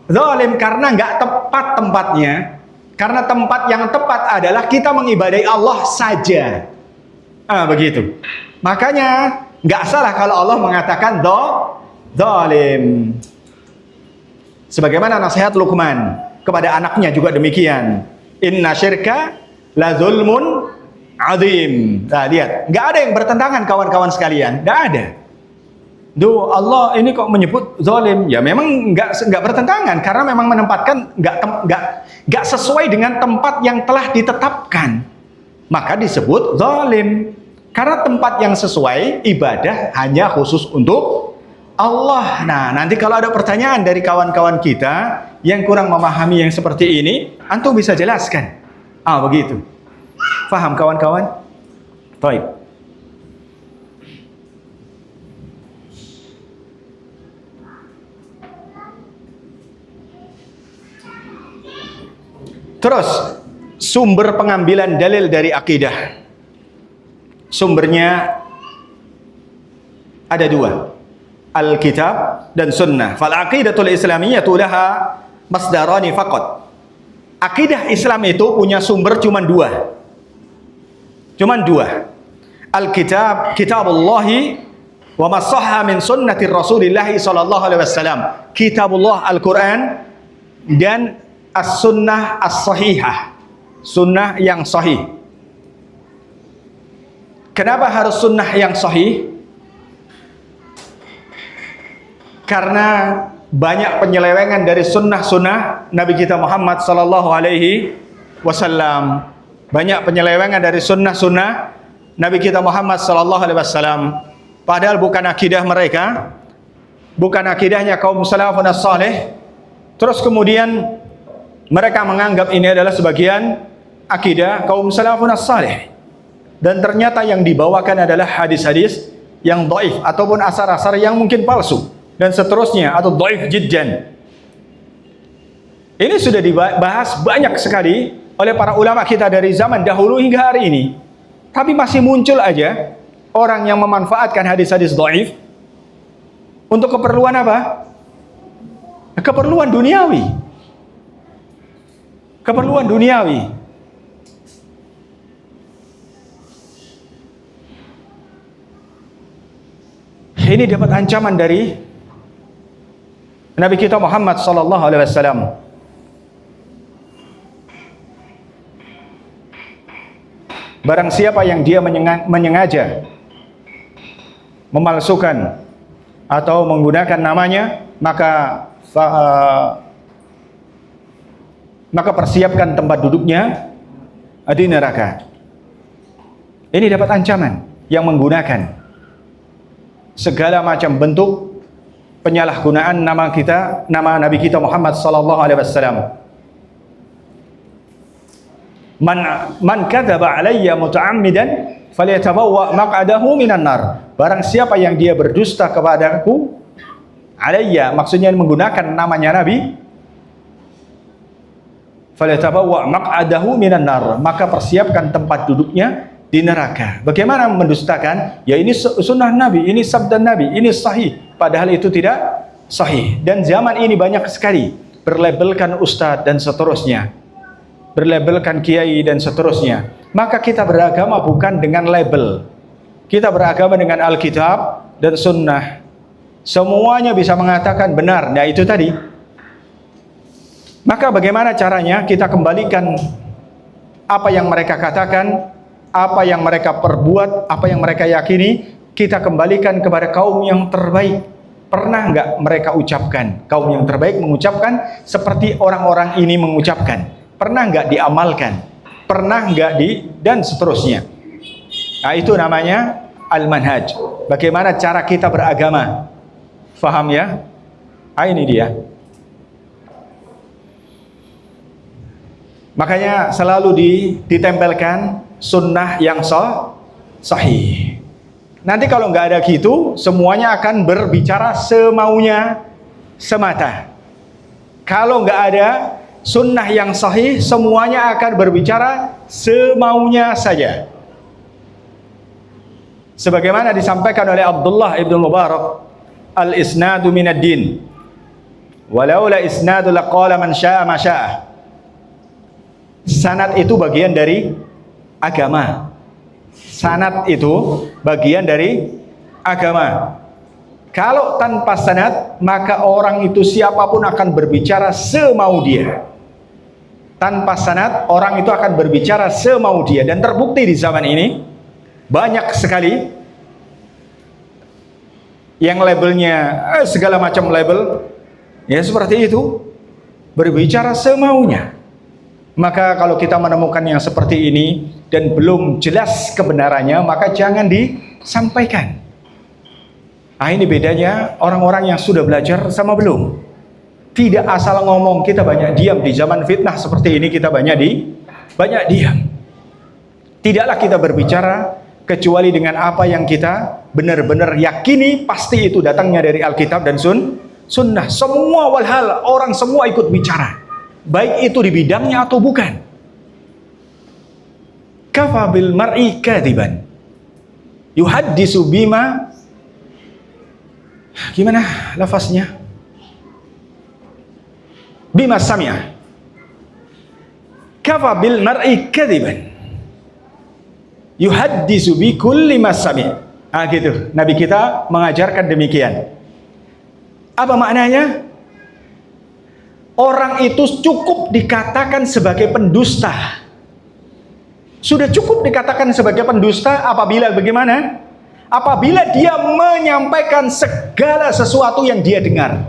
zalim karena nggak tepat tempatnya. Karena tempat yang tepat adalah kita mengibadahi Allah saja. Begitu. Makanya nggak salah kalau Allah mengatakan zalim. Sebagaimana nasihat Luqman kepada anaknya juga demikian. Inna syirka la zulmun azim. Lihat, nggak ada yang bertentangan kawan-kawan sekalian, nggak ada. Allah ini kok menyebut zalim? Ya memang nggak bertentangan karena memang menempatkan nggak sesuai dengan tempat yang telah ditetapkan. Maka disebut zalim. Karena tempat yang sesuai ibadah hanya khusus untuk Allah. Nah, nanti kalau ada pertanyaan dari kawan-kawan kita yang kurang memahami yang seperti ini, antum bisa jelaskan. Begitu. Paham kawan-kawan? Baik. Terus sumber pengambilan dalil dari akidah. Sumbernya ada dua, Alkitab dan Sunnah. Fal aqidatul islamiyyatu laha masdarani faqat. Akidah Islam itu punya sumber cuma dua. Alkitab, kitabullahi wa ma sahha min sunnati Rasulillah sallallahu alaihi wasallam. Kitabullah Al-Qur'an dan as-sunnah as-sahihah. Sunnah yang sahih. Kenapa harus sunnah yang sahih? Karena banyak penyelewengan dari sunnah-sunnah Nabi kita Muhammad sallallahu alaihi wasallam. Banyak penyelewengan dari sunnah-sunnah Nabi kita Muhammad sallallahu alaihi wasallam. padahal bukan akidah mereka, bukan akidahnya kaum salafun as-salih. Terus kemudian mereka menganggap ini adalah sebagian akidah kaum salafun as-salih, dan ternyata yang dibawakan adalah hadis-hadis yang dhaif ataupun asar-asar yang mungkin palsu dan seterusnya, atau dhaif jiddan. Ini sudah dibahas banyak sekali oleh para ulama kita dari zaman dahulu hingga hari ini, tapi masih muncul aja orang yang memanfaatkan hadis-hadis dhaif untuk keperluan apa? Keperluan duniawi. Keperluan duniawi. Ini dapat ancaman dari Nabi kita Muhammad sallallahu alaihi wasallam. Barang siapa yang dia menyengaja memalsukan atau menggunakan namanya, maka persiapkan tempat duduknya di neraka. Ini dapat ancaman yang menggunakan segala macam bentuk penyalahgunaan nama kita, nama Nabi kita Muhammad sallallahu alaihi wasallam. Man kadzaba alayya muta'ammidan falyatabawwa maq'adahu minan nar. Barang siapa yang dia berdusta kepadaku, alayya maksudnya menggunakan namanya Nabi, falyatabawwa maq'adahu minan nar, maka persiapkan tempat duduknya di neraka. Bagaimana mendustakan? Ya ini sunnah Nabi, ini sabda Nabi, ini sahih, padahal itu tidak sahih. Dan zaman ini banyak sekali berlabelkan ustadz dan seterusnya, berlabelkan kiai dan seterusnya. Maka kita beragama bukan dengan label, kita beragama dengan Alkitab dan Sunnah. Semuanya bisa mengatakan benar. Nah itu tadi. Maka bagaimana caranya? Kita kembalikan apa yang mereka katakan, apa yang mereka perbuat, apa yang mereka yakini, kita kembalikan kepada kaum yang terbaik. Pernah nggak mereka ucapkan? Kaum yang terbaik mengucapkan seperti orang-orang ini mengucapkan. Pernah nggak diamalkan? Pernah nggak dan seterusnya. Nah itu namanya al-manhaj. Bagaimana cara kita beragama? Faham ya? Nah ini dia. Makanya selalu ditempelkan sunnah yang sahih. Nanti kalau nggak ada gitu, semuanya akan berbicara semaunya semata. Kalau nggak ada sunnah yang sahih, semuanya akan berbicara semaunya saja. Sebagaimana disampaikan oleh Abdullah ibn Mubarak, al-isnadu minad din, walaula isnadu laqala man syaa ma syaa. Sanad itu bagian dari agama. Sanad itu bagian dari agama. Kalau tanpa sanad, maka orang itu siapapun akan berbicara semau dia. Tanpa sanad, orang itu akan berbicara semau dia. Dan terbukti di zaman ini banyak sekali yang labelnya segala macam label, ya seperti itu, berbicara semaunya. Maka kalau kita menemukan yang seperti ini dan belum jelas kebenarannya, maka jangan disampaikan. Nah ini bedanya orang-orang yang sudah belajar sama belum. Tidak asal ngomong. Kita banyak diam di zaman fitnah seperti ini, kita banyak diam. Tidaklah kita berbicara kecuali dengan apa yang kita benar-benar yakini pasti itu datangnya dari Alkitab dan Sunnah. Semua walhal, orang semua ikut bicara, baik itu di bidangnya atau bukan. Kafa bil mar'i kadiban yuhaddisu bima, gimana lafaznya? Bima sami'a. Kafa bil mar'i kadiban yuhaddisu bi kulli ma sami'. Ah gitu. Nabi kita mengajarkan demikian. Apa maknanya? Orang itu cukup dikatakan sebagai pendusta. Sudah cukup dikatakan sebagai pendusta apabila bagaimana? Apabila dia menyampaikan segala sesuatu yang dia dengar.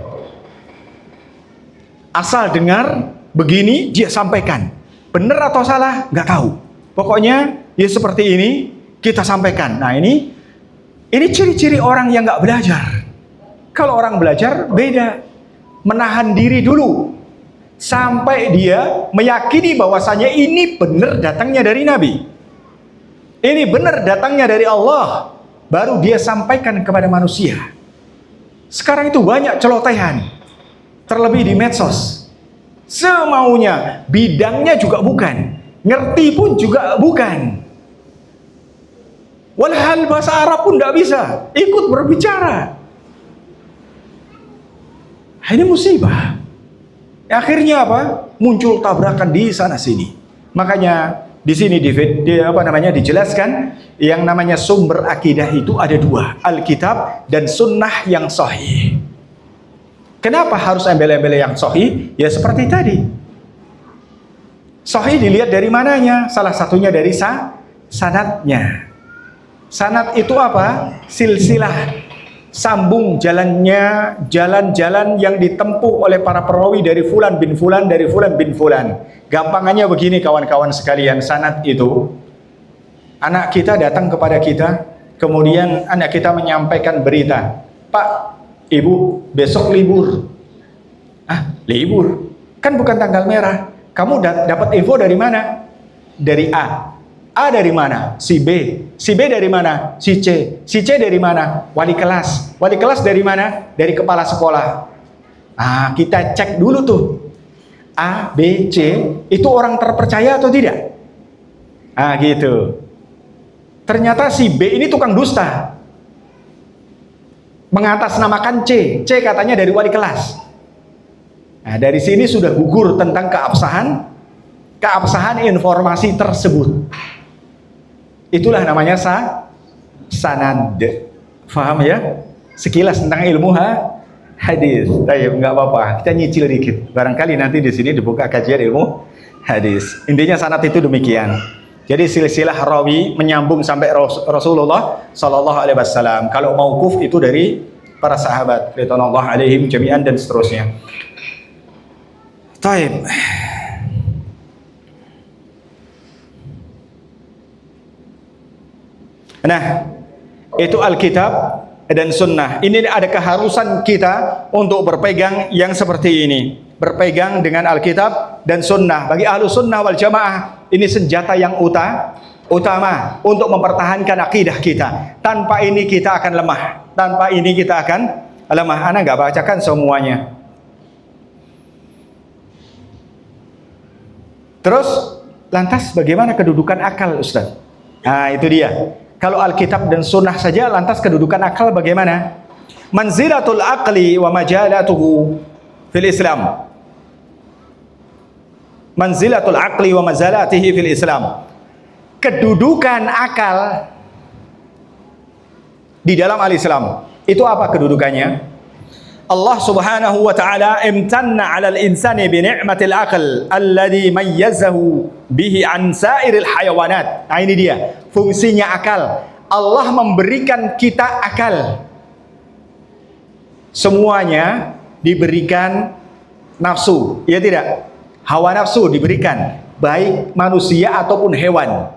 Asal dengar begini dia sampaikan. Benar atau salah nggak tahu. Pokoknya ya seperti ini kita sampaikan. Nah ini Ini ciri-ciri orang yang nggak belajar. Kalau orang belajar beda, menahan diri dulu sampai dia meyakini bahwasanya ini benar datangnya dari Nabi, ini benar datangnya dari Allah, baru dia sampaikan kepada manusia. Sekarang itu banyak celotehan, terlebih di medsos, semaunya, bidangnya juga bukan, ngerti pun juga bukan. Walhal bahasa Arab pun tidak bisa ikut berbicara. Ini musibah. Akhirnya apa? Muncul tabrakan di sana sini. Makanya di sini dijelaskan yang namanya sumber akidah itu ada dua, Alkitab dan Sunnah yang sahih. Kenapa harus embel-embel yang sahih? Ya seperti tadi. Sahih dilihat dari mananya? Salah satunya dari sanadnya. Sanad itu apa? Silsilah, sambung jalannya, jalan-jalan yang ditempuh oleh para perawi dari fulan bin fulan, dari fulan bin fulan. Gampangannya begini kawan-kawan sekalian, sanad itu anak kita datang kepada kita, kemudian anak kita menyampaikan berita, Pak, Ibu besok libur. Ah, libur? Kan bukan tanggal merah. Kamu dapat info dari mana? Dari A. A dari mana? Si B. Si B dari mana? Si C. Si C dari mana? Wali kelas. Wali kelas dari mana? Dari kepala sekolah. Ah, kita cek dulu tuh. A, B, C itu orang terpercaya atau tidak? Ah, gitu. Ternyata si B ini tukang dusta. Mengatasnamakan C. C katanya dari wali kelas. Nah, dari sini sudah gugur tentang keabsahan informasi tersebut. Itulah namanya sanad. Faham ya? Sekilas tentang ilmu hadis. Ayo, nggak apa-apa. Kita nyicil dikit. Barangkali nanti di sini dibuka kajian ilmu hadis. Intinya sanad itu demikian. Jadi silsilah rawi menyambung sampai Rasulullah Sallallahu Alaihi Wasallam. Kalau mauquf itu dari para sahabat, ridwanullah alaihim jami'an dan seterusnya. Taib. Nah, itu Alkitab dan Sunnah. Ini ada keharusan kita untuk berpegang yang seperti ini. Berpegang dengan Alkitab dan Sunnah. Bagi ahlu sunnah wal jamaah, ini senjata yang utama untuk mempertahankan akidah kita. Tanpa ini kita akan lemah. Tanpa ini kita akan lemah. Ana nggak bacakan semuanya. Terus, lantas bagaimana kedudukan akal, Ustaz? Nah, itu dia. Kalau Alkitab dan Sunnah saja, lantas kedudukan akal bagaimana? Manzilatul aqli wa majalatuhu fil Islam. Manzilatul aqli wa mazalatihi fil Islam. Kedudukan akal di dalam al-Islam. Itu apa kedudukannya? Allah Subhanahu wa ta'ala imtanna 'alal insani bi ni'matil aql alladhi mayyazahu bihi an sa'iril hayawanat. Nah, ini dia fungsinya akal. Allah memberikan kita akal. Semuanya diberikan nafsu, ya tidak? Hawa nafsu diberikan, baik manusia ataupun hewan.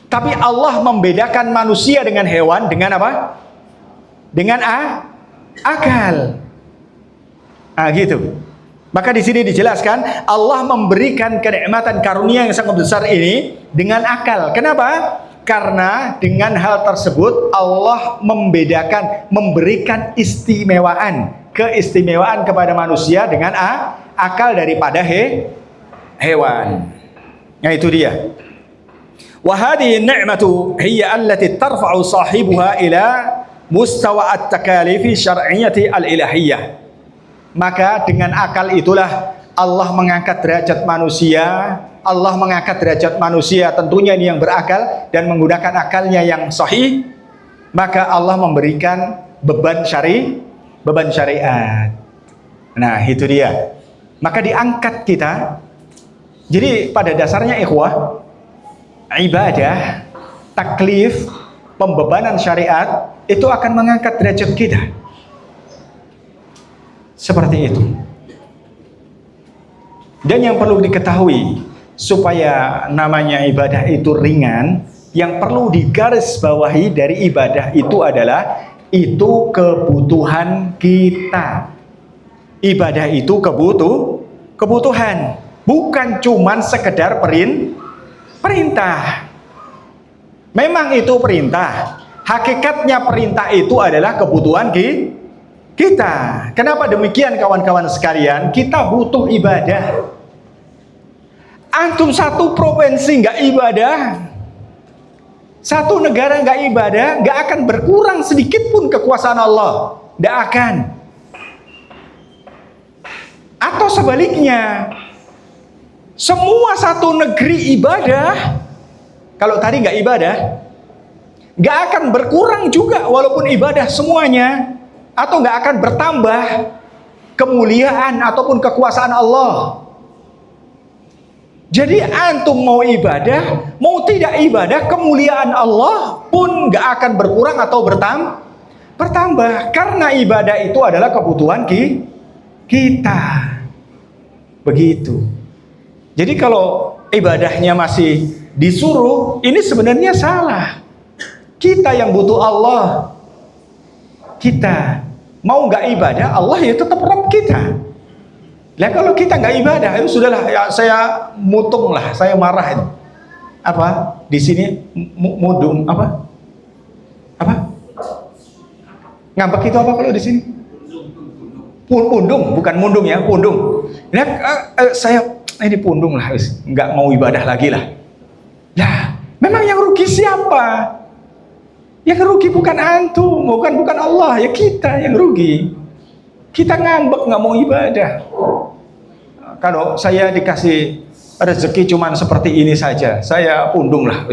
Tapi Allah membedakan manusia dengan hewan dengan apa? Dengan akal. Ah, gitu. Maka di sini dijelaskan Allah memberikan kenikmatan karunia yang sangat besar ini dengan akal. Kenapa? Karena dengan hal tersebut Allah membedakan, memberikan keistimewaan kepada manusia dengan akal daripada hewan. Nah, itu dia. Wa hadhihi ni'matu hiya allati tarfa'u sahibuha ila mustawa at-takalifi syar'iyyati al-ilahiyyah. Maka dengan akal itulah Allah mengangkat derajat manusia. Allah mengangkat derajat manusia, tentunya ini yang berakal dan menggunakan akalnya yang sahih. Maka Allah memberikan beban syariat. Nah, itu dia. Maka diangkat kita. Jadi pada dasarnya ikhwah, ibadah, taklif, pembebanan syariat itu akan mengangkat derajat kita. Seperti itu. Dan yang perlu diketahui, supaya namanya ibadah itu ringan, Yang perlu digarisbawahi dari ibadah itu adalah itu kebutuhan kita. Ibadah itu kebutuhan, bukan cuman sekedar perintah. Memang itu perintah. Hakikatnya perintah itu adalah kebutuhan kita. Kenapa demikian kawan-kawan sekalian? Kita butuh ibadah. Antum satu provinsi nggak ibadah, satu negara nggak ibadah, nggak akan berkurang sedikit pun kekuasaan Allah. Nggak akan. Atau sebaliknya, semua satu negeri ibadah, kalau tadi nggak ibadah, nggak akan berkurang juga walaupun ibadah semuanya, atau nggak akan bertambah kemuliaan ataupun kekuasaan Allah. Jadi antum mau ibadah, mau tidak ibadah, kemuliaan Allah pun nggak akan berkurang atau bertambah, karena ibadah itu adalah kebutuhan kita. Begitu. Jadi kalau ibadahnya masih disuruh, ini sebenarnya salah. Kita yang butuh Allah. Kita mau nggak ibadah, Allah ya tetap Rabb kita. Lah kalau kita nggak ibadah, ya sudahlah, ya saya mutung lah, saya marah itu. Apa? Di sini mudung apa? Ngambek itu apa kalau di sini? Pundung, bukan mundung ya, pundung. Nah, saya ini pundung lah, nggak mau ibadah lagi lah. Lah, memang yang rugi siapa? Yang rugi bukan antum, bukan Allah, ya kita yang rugi. Kita ngambek nggak mau ibadah. Kalau saya dikasih rezeki cuman seperti ini saja, saya pundung lah,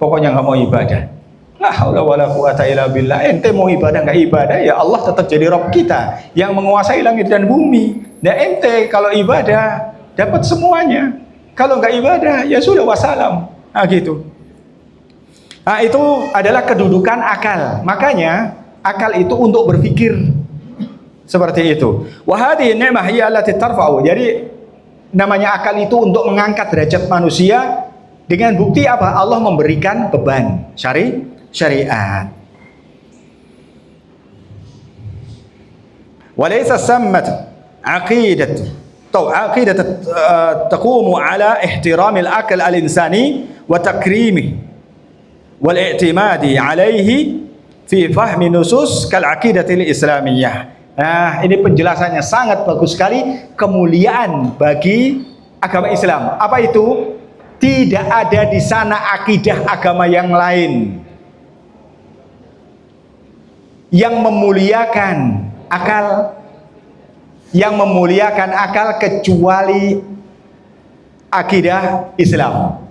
pokoknya nggak mau ibadah. La haula wala quwata illa billah. Ente mau ibadah nggak ibadah, ya Allah tetap jadi Rabb kita yang menguasai langit dan bumi. Nah ente kalau ibadah dapat semuanya. Kalau nggak ibadah ya sudah wassalam. Nah gitu. Nah itu adalah kedudukan akal. Makanya akal itu untuk berpikir seperti itu. Wa hadhihi ni'mah hiya allati tarfa'u. Jadi namanya akal itu untuk mengangkat derajat manusia dengan bukti apa? Allah memberikan beban syariat. Walaysa sammat aqidat taqumu ala ihtiramil aql al-insani wa takrimihi wal i'timadi alaihi fi fahmi nusus kal aqidatil islamiyah. Nah, ini penjelasannya sangat bagus sekali. Kemuliaan bagi agama Islam. Apa itu? Tidak ada di sana akidah agama yang lain yang memuliakan akal, kecuali akidah Islam.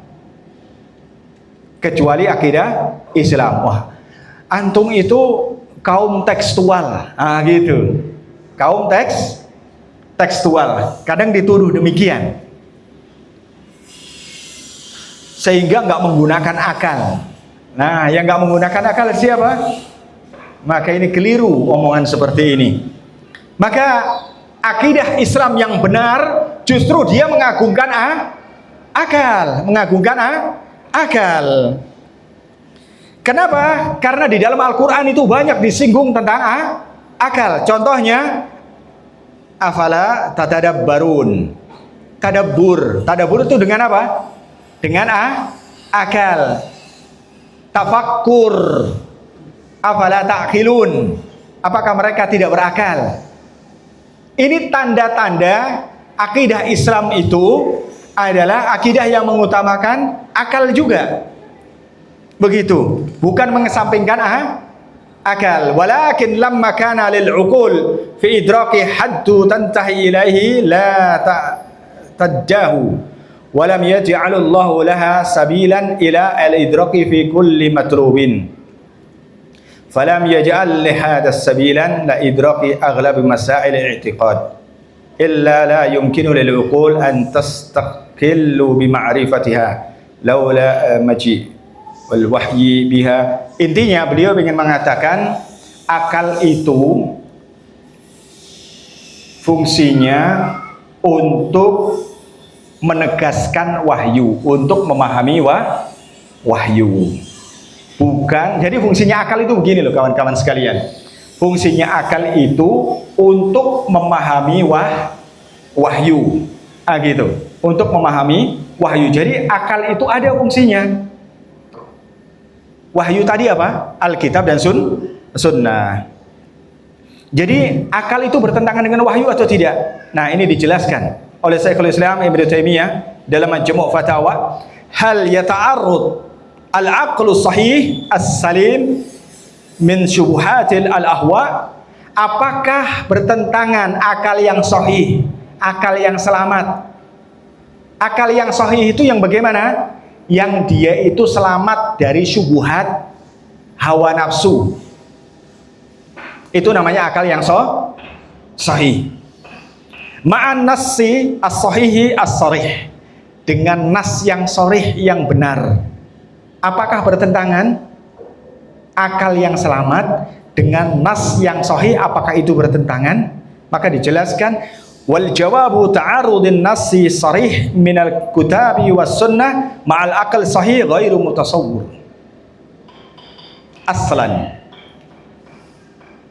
Kecuali akidah Islam. Wah, antum itu kaum tekstual, gitu. Kaum tekstual, kadang dituduh demikian, sehingga nggak menggunakan akal. Nah, yang nggak menggunakan akal siapa? Maka ini keliru omongan seperti ini. Maka akidah Islam yang benar justru dia mengagungkan akal. Kenapa? Karena di dalam Al-Quran itu banyak disinggung tentang akal. Contohnya, afala tatadabbarun. Tadabbur itu dengan apa? Dengan akal. Tafakkur. Afala ta'qilun. Apakah mereka tidak berakal? Ini tanda-tanda akidah Islam itu adalah akidah yang mengutamakan akal juga. Begitu, bukan mengesampingkan akal. Walakin lamma kana lil uqul fi idraki haddu tantahi ilaihi la tajjahu wa lam yaj'alullahu laha sabilan ila al idraki fi kulli matlubin falam yaj'al li hadha sabilan la idraki aghlab masail i'tiqad illa la yumkinu lil uqul an tastaqillu bi ma'rifatiha laula maji' wal wahyi biha. Intinya beliau ingin mengatakan akal itu fungsinya untuk menegaskan wahyu, untuk memahami wahyu. Bukan, jadi fungsinya akal itu begini loh kawan-kawan sekalian. Fungsinya akal itu untuk memahami wahyu. Gitu. Untuk memahami wahyu. Jadi akal itu ada fungsinya. Wahyu tadi apa? Alkitab dan sunnah. Jadi akal itu bertentangan dengan wahyu atau tidak? Nah, ini dijelaskan oleh Syekhul Islam Ibnu Taimiyah dalam Majmu' Fatawa. Hal yata'arrud al-aqlu sahih as-salim min syubuhatil al-ahwa. Apakah bertentangan akal yang sahih, akal yang selamat? Akal yang sahih itu yang bagaimana? Yang dia itu selamat dari syubuhat hawa nafsu. Itu namanya akal yang sahih. Ma'an nassi as-sahihi as-sarih. Dengan nas yang sharih yang benar. Apakah bertentangan akal yang selamat dengan nas yang sahih? Apakah itu bertentangan? Maka dijelaskan wal jawabu ta'arudin nassi sharih minal kutabi was sunnah ma'al akal sahih ghairu mutasawwir. Aslan,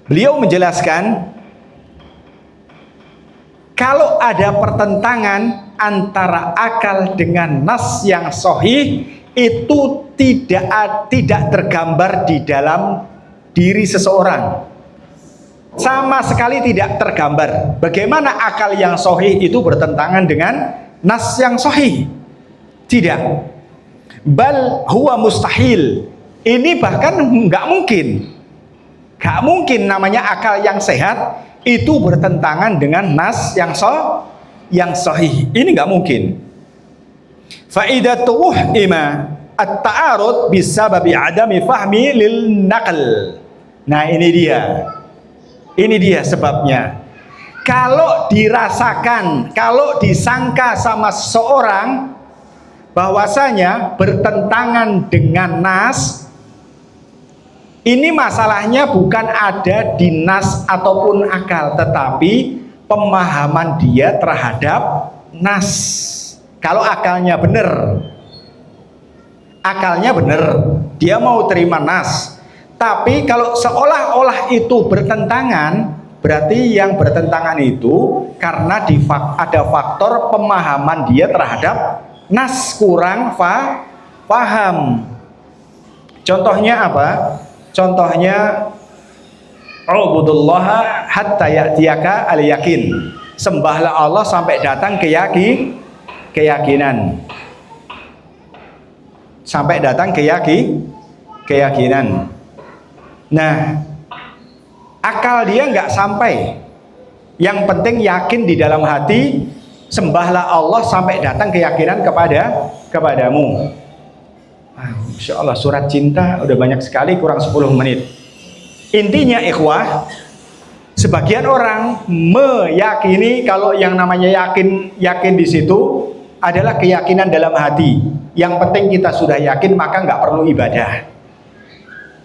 beliau menjelaskan kalau ada pertentangan antara akal dengan nas yang sahih, itu tidak tergambar di dalam diri seseorang. Sama sekali tidak tergambar. Bagaimana akal yang sahih itu bertentangan dengan nas yang sahih? Tidak. Bal huwa mustahil. Ini bahkan nggak mungkin. Nggak mungkin namanya akal yang sehat itu bertentangan dengan nas yang sahih. Ini nggak mungkin. Faidatu ima at-ta'arud bisababi adami fahmi lil naql. Nah, ini dia sebabnya. Kalau dirasakan, kalau disangka sama seseorang bahwasanya bertentangan dengan nas, ini masalahnya bukan ada di nas ataupun akal, tetapi pemahaman dia terhadap nas. Kalau akalnya benar, dia mau terima nas. Tapi kalau seolah-olah itu bertentangan, berarti yang bertentangan itu karena ada faktor pemahaman dia terhadap nas kurang paham. Contohnya apa? Contohnya ubudullaha hatta ya'tiyaka al-yakin. Sembahlah Allah sampai datang keyakinan. Sampai datang keyakinan. Nah, akal dia nggak sampai. Yang penting yakin di dalam hati, sembahlah Allah sampai datang keyakinan kepadamu. Insya Allah surat cinta udah banyak sekali, kurang 10 menit. Intinya ikhwah, sebagian orang meyakini kalau yang namanya yakin di situ adalah keyakinan dalam hati. Yang penting kita sudah yakin maka nggak perlu ibadah.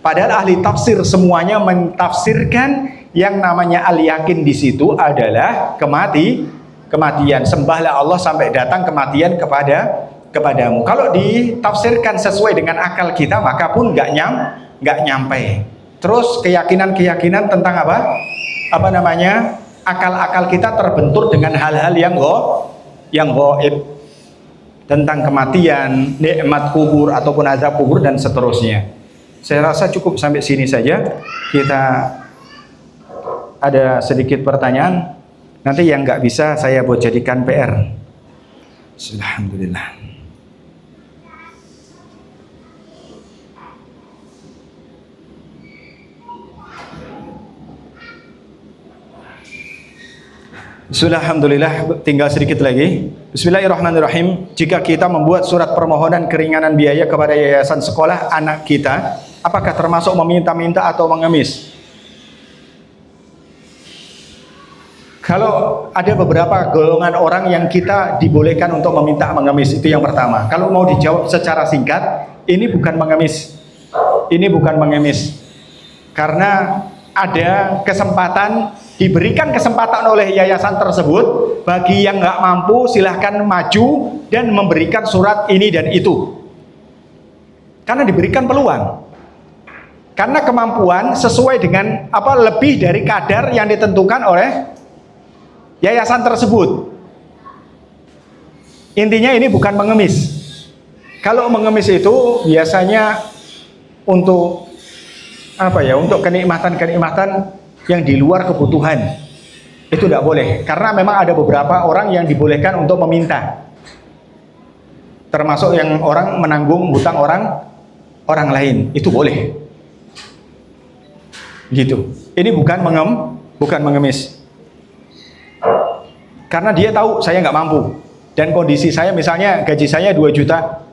Padahal ahli tafsir semuanya mentafsirkan yang namanya al-yakin di situ adalah kematian. Sembahlah Allah sampai datang kematian kepadamu. Kalau ditafsirkan sesuai dengan akal kita maka pun nggak nyampe. Terus keyakinan tentang apa? Apa namanya? Akal-akal kita terbentur dengan hal-hal yang gaib. Tentang kematian, nikmat kubur ataupun azab kubur dan seterusnya. Saya rasa cukup sampai sini saja. Kita ada sedikit pertanyaan. Nanti yang nggak bisa saya buat jadikan PR. Alhamdulillah. Alhamdulillah, tinggal sedikit lagi. Bismillahirrahmanirrahim. Jika kita membuat surat permohonan keringanan biaya kepada yayasan sekolah anak kita, apakah termasuk meminta-minta atau mengemis? Kalau ada beberapa golongan orang yang kita dibolehkan untuk meminta mengemis, itu yang pertama. Kalau mau dijawab secara singkat, ini bukan mengemis. Ini bukan mengemis. Karena ada kesempatan, diberikan kesempatan oleh yayasan tersebut bagi yang nggak mampu silahkan maju dan memberikan surat ini dan itu. Karena diberikan peluang. Karena kemampuan sesuai dengan lebih dari kadar yang ditentukan oleh yayasan tersebut. Intinya ini bukan mengemis. Kalau mengemis itu biasanya untuk untuk kenikmatan-kenikmatan yang di luar kebutuhan. Itu tidak boleh. Karena memang ada beberapa orang yang dibolehkan untuk meminta. Termasuk yang orang menanggung hutang orang lain. Itu boleh. Gitu. Ini bukan mengemis. Karena dia tahu saya nggak mampu. Dan kondisi saya misalnya gaji saya 2 juta.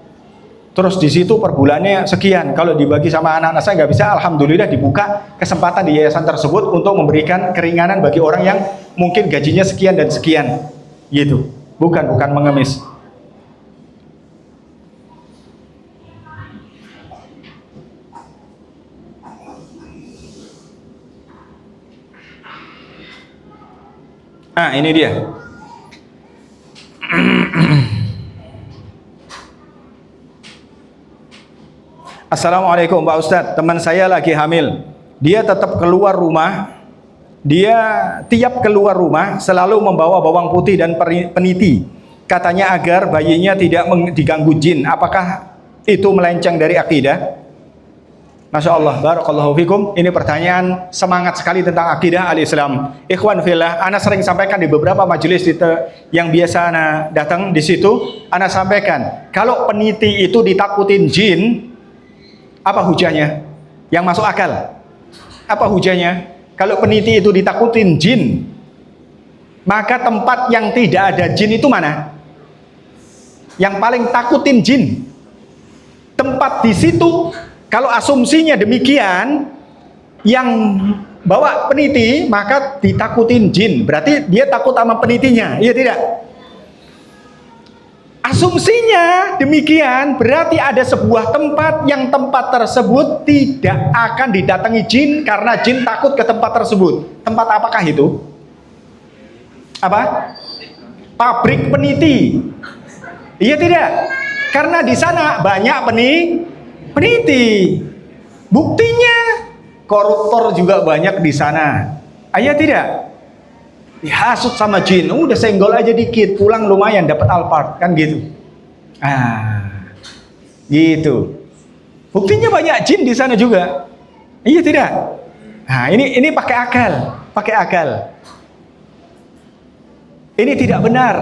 Terus di situ per bulannya sekian. Kalau dibagi sama anak-anak saya nggak bisa, alhamdulillah dibuka kesempatan di yayasan tersebut untuk memberikan keringanan bagi orang yang mungkin gajinya sekian dan sekian. Gitu. Bukan mengemis. Ini dia. Assalamualaikum Pak Ustadz, teman saya lagi hamil. Dia tetap keluar rumah. Dia tiap keluar rumah selalu membawa bawang putih dan peniti. Katanya agar bayinya tidak diganggu jin. Apakah itu melenceng dari akidah? Masya Allah, barakallahu fikum. Ini pertanyaan semangat sekali tentang akidah al-Islam. Ikhwan fillah, ana sering sampaikan di beberapa majelis yang biasa ana datang di situ, ana sampaikan, kalau peniti itu ditakutin jin, apa hujahnya? Yang masuk akal. Apa hujahnya? Kalau peniti itu ditakutin jin, maka tempat yang tidak ada jin itu mana? Yang paling takutin jin. Tempat di situ. Kalau asumsinya demikian, yang bawa peniti maka ditakutin jin. Berarti dia takut sama penitinya, iya tidak? Asumsinya demikian, berarti ada sebuah tempat yang tempat tersebut tidak akan didatangi jin karena jin takut ke tempat tersebut. Tempat apakah itu? Apa? Pabrik peniti. Iya tidak? Karena di sana banyak peniti. Buktinya koruptor juga banyak di sana. Ayah tidak? Dihasut sama jin. Udah senggol aja dikit, pulang lumayan dapat Alphard kan gitu. Gitu. Buktinya banyak jin di sana juga. Iya tidak? Ini pakai akal. Ini tidak benar.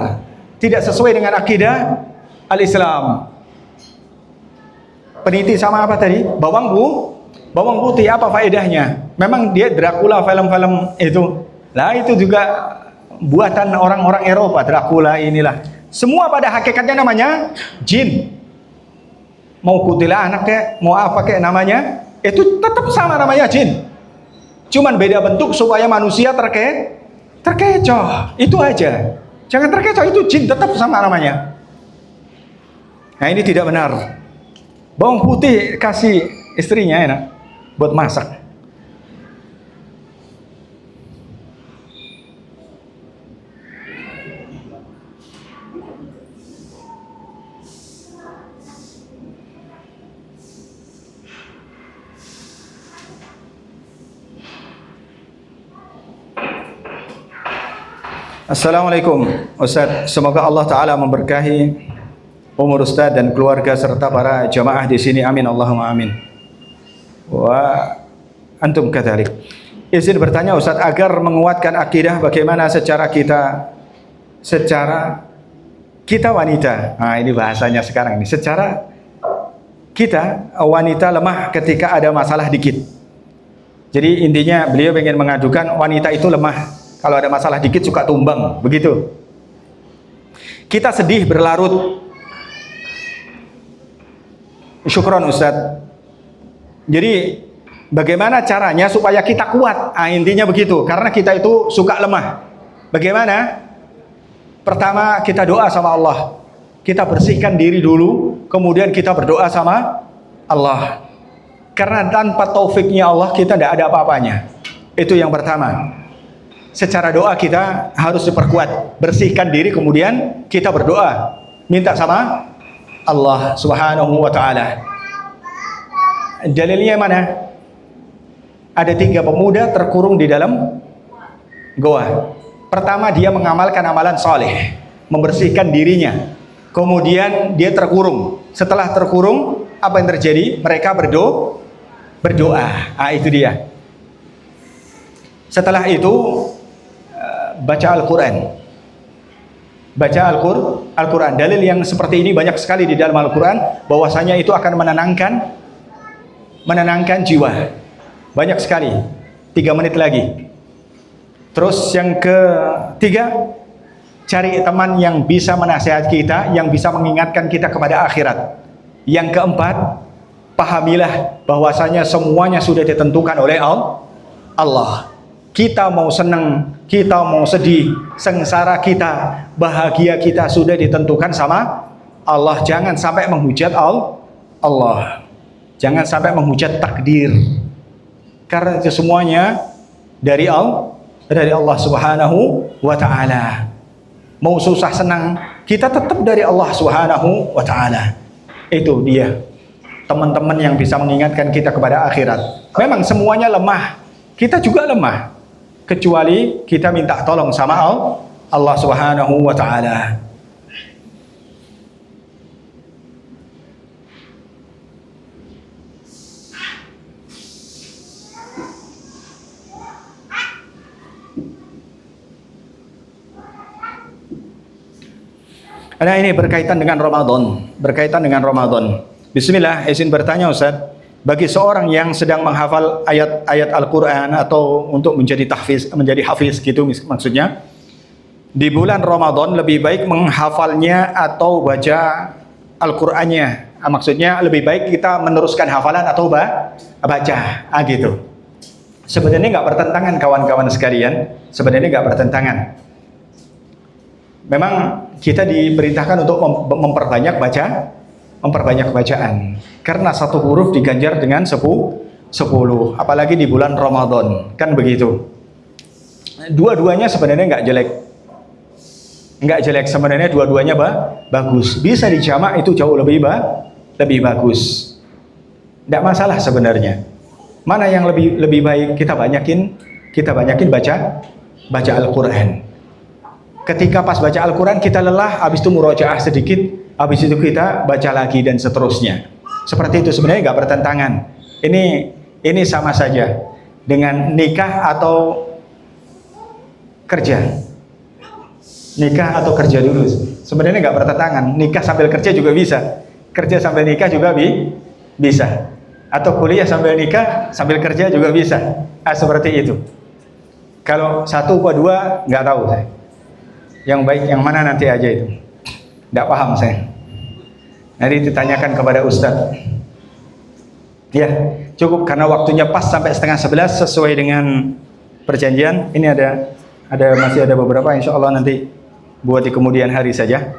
Tidak sesuai dengan akidah al-Islam. Peniti sama apa tadi? Bawang putih apa faedahnya? Memang dia Dracula film-film itu. Lah itu juga buatan orang-orang Eropa, Dracula inilah. Semua pada hakikatnya namanya jin. Mau kuntilanak kayak, mau apa kayak namanya, itu tetap sama namanya jin. Cuman beda bentuk supaya manusia terkecoh. Itu aja. Jangan terkecoh, itu jin tetap sama namanya. Nah, ini tidak benar. Bawang putih kasih istrinya enak buat masak. Assalamualaikum Ustaz, semoga Allah Ta'ala memberkahi umur Ustaz dan keluarga serta para jamaah di sini, amin Allahumma amin. Wa antum kadzalik. Izin bertanya Ustaz, agar menguatkan akidah bagaimana secara kita wanita. Nah, ini bahasanya sekarang ini. Secara kita wanita lemah ketika ada masalah dikit. Jadi intinya beliau ingin mengadukan wanita itu lemah. Kalau ada masalah dikit suka tumbang, begitu. Kita sedih berlarut. Syukron Ustadz. Jadi bagaimana caranya supaya kita kuat? Intinya begitu. Karena kita itu suka lemah. Bagaimana? Pertama kita doa sama Allah. Kita bersihkan diri dulu, kemudian kita berdoa sama Allah. Karena tanpa taufiknya Allah kita tidak ada apa-apanya. Itu yang pertama. Secara doa kita harus diperkuat, bersihkan diri, kemudian kita berdoa, minta sama Allah Subhanahu wa Ta'ala. Dalilnya mana? Ada 3 pemuda terkurung di dalam goa. Pertama, dia mengamalkan amalan soleh, membersihkan dirinya. Kemudian dia terkurung. Setelah terkurung, apa yang terjadi? Mereka berdoa. Itu dia. Setelah itu baca Al-Quran. Baca Al-Quran. Dalil yang seperti ini banyak sekali di dalam Al-Quran, bahwasanya itu akan menenangkan jiwa. Banyak sekali. 3 menit lagi. Terus yang ketiga, cari teman yang bisa menasihat kita, yang bisa mengingatkan kita kepada akhirat. Yang keempat, pahamilah bahwasanya semuanya sudah ditentukan oleh Allah. Kita mau senang, kita mau sedih, sengsara kita, bahagia kita sudah ditentukan sama Allah. Jangan sampai menghujat Allah. Jangan sampai menghujat takdir. Karena itu semuanya dari Allah Subhanahu wa ta'ala. Mau susah senang, kita tetap dari Allah Subhanahu wa ta'ala. Itu dia, teman-teman yang bisa mengingatkan kita kepada akhirat. Memang semuanya lemah, kita juga lemah, kecuali kita minta tolong sama Allah Subhanahu wa ta'ala. Nah, ini berkaitan dengan Ramadan. Bismillah, izin bertanya Ustaz, bagi seorang yang sedang menghafal ayat-ayat Al-Quran atau untuk menjadi hafiz gitu maksudnya, di bulan Ramadan lebih baik menghafalnya atau baca Al-Qurannya? Maksudnya lebih baik kita meneruskan hafalan atau baca, gitu. Sebenarnya nggak bertentangan kawan-kawan sekalian, sebenarnya nggak bertentangan. Memang kita diperintahkan untuk memperbanyak bacaan, karena 1 huruf diganjar dengan 10, apalagi di bulan Ramadan, kan begitu. Dua-duanya sebenarnya nggak jelek sebenarnya, dua-duanya bagus. Bisa dijamak, itu jauh lebih bagus. Tidak masalah sebenarnya. Mana yang lebih baik? Kita banyakin baca Al-Quran. Ketika pas baca Al-Quran kita lelah, habis itu murojaah sedikit, habis itu kita baca lagi dan seterusnya. Seperti itu sebenarnya nggak bertentangan. Ini sama saja dengan nikah atau kerja. Nikah atau kerja dulu. Sebenarnya nggak bertentangan. Nikah sambil kerja juga bisa. Kerja sambil nikah juga bisa. Atau kuliah sambil nikah sambil kerja juga bisa. Seperti itu. Kalau 1 atau 2 nggak tahu saya. Yang baik yang mana nanti aja itu. Tidak paham saya. Nanti ditanyakan kepada Ustadz. Ya, cukup karena waktunya pas sampai 10:30 sesuai dengan perjanjian. Ini masih ada beberapa, insya Allah nanti buat di kemudian hari saja.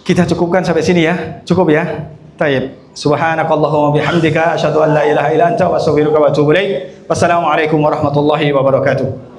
Kita cukupkan sampai sini ya. Cukup ya. Taib. Subhanakallahumma bihamdika asyhadu an la ilaha illa anta wa astaghfiruka wa atubu ilaik. Wassalamualaikum warahmatullahi wabarakatuh.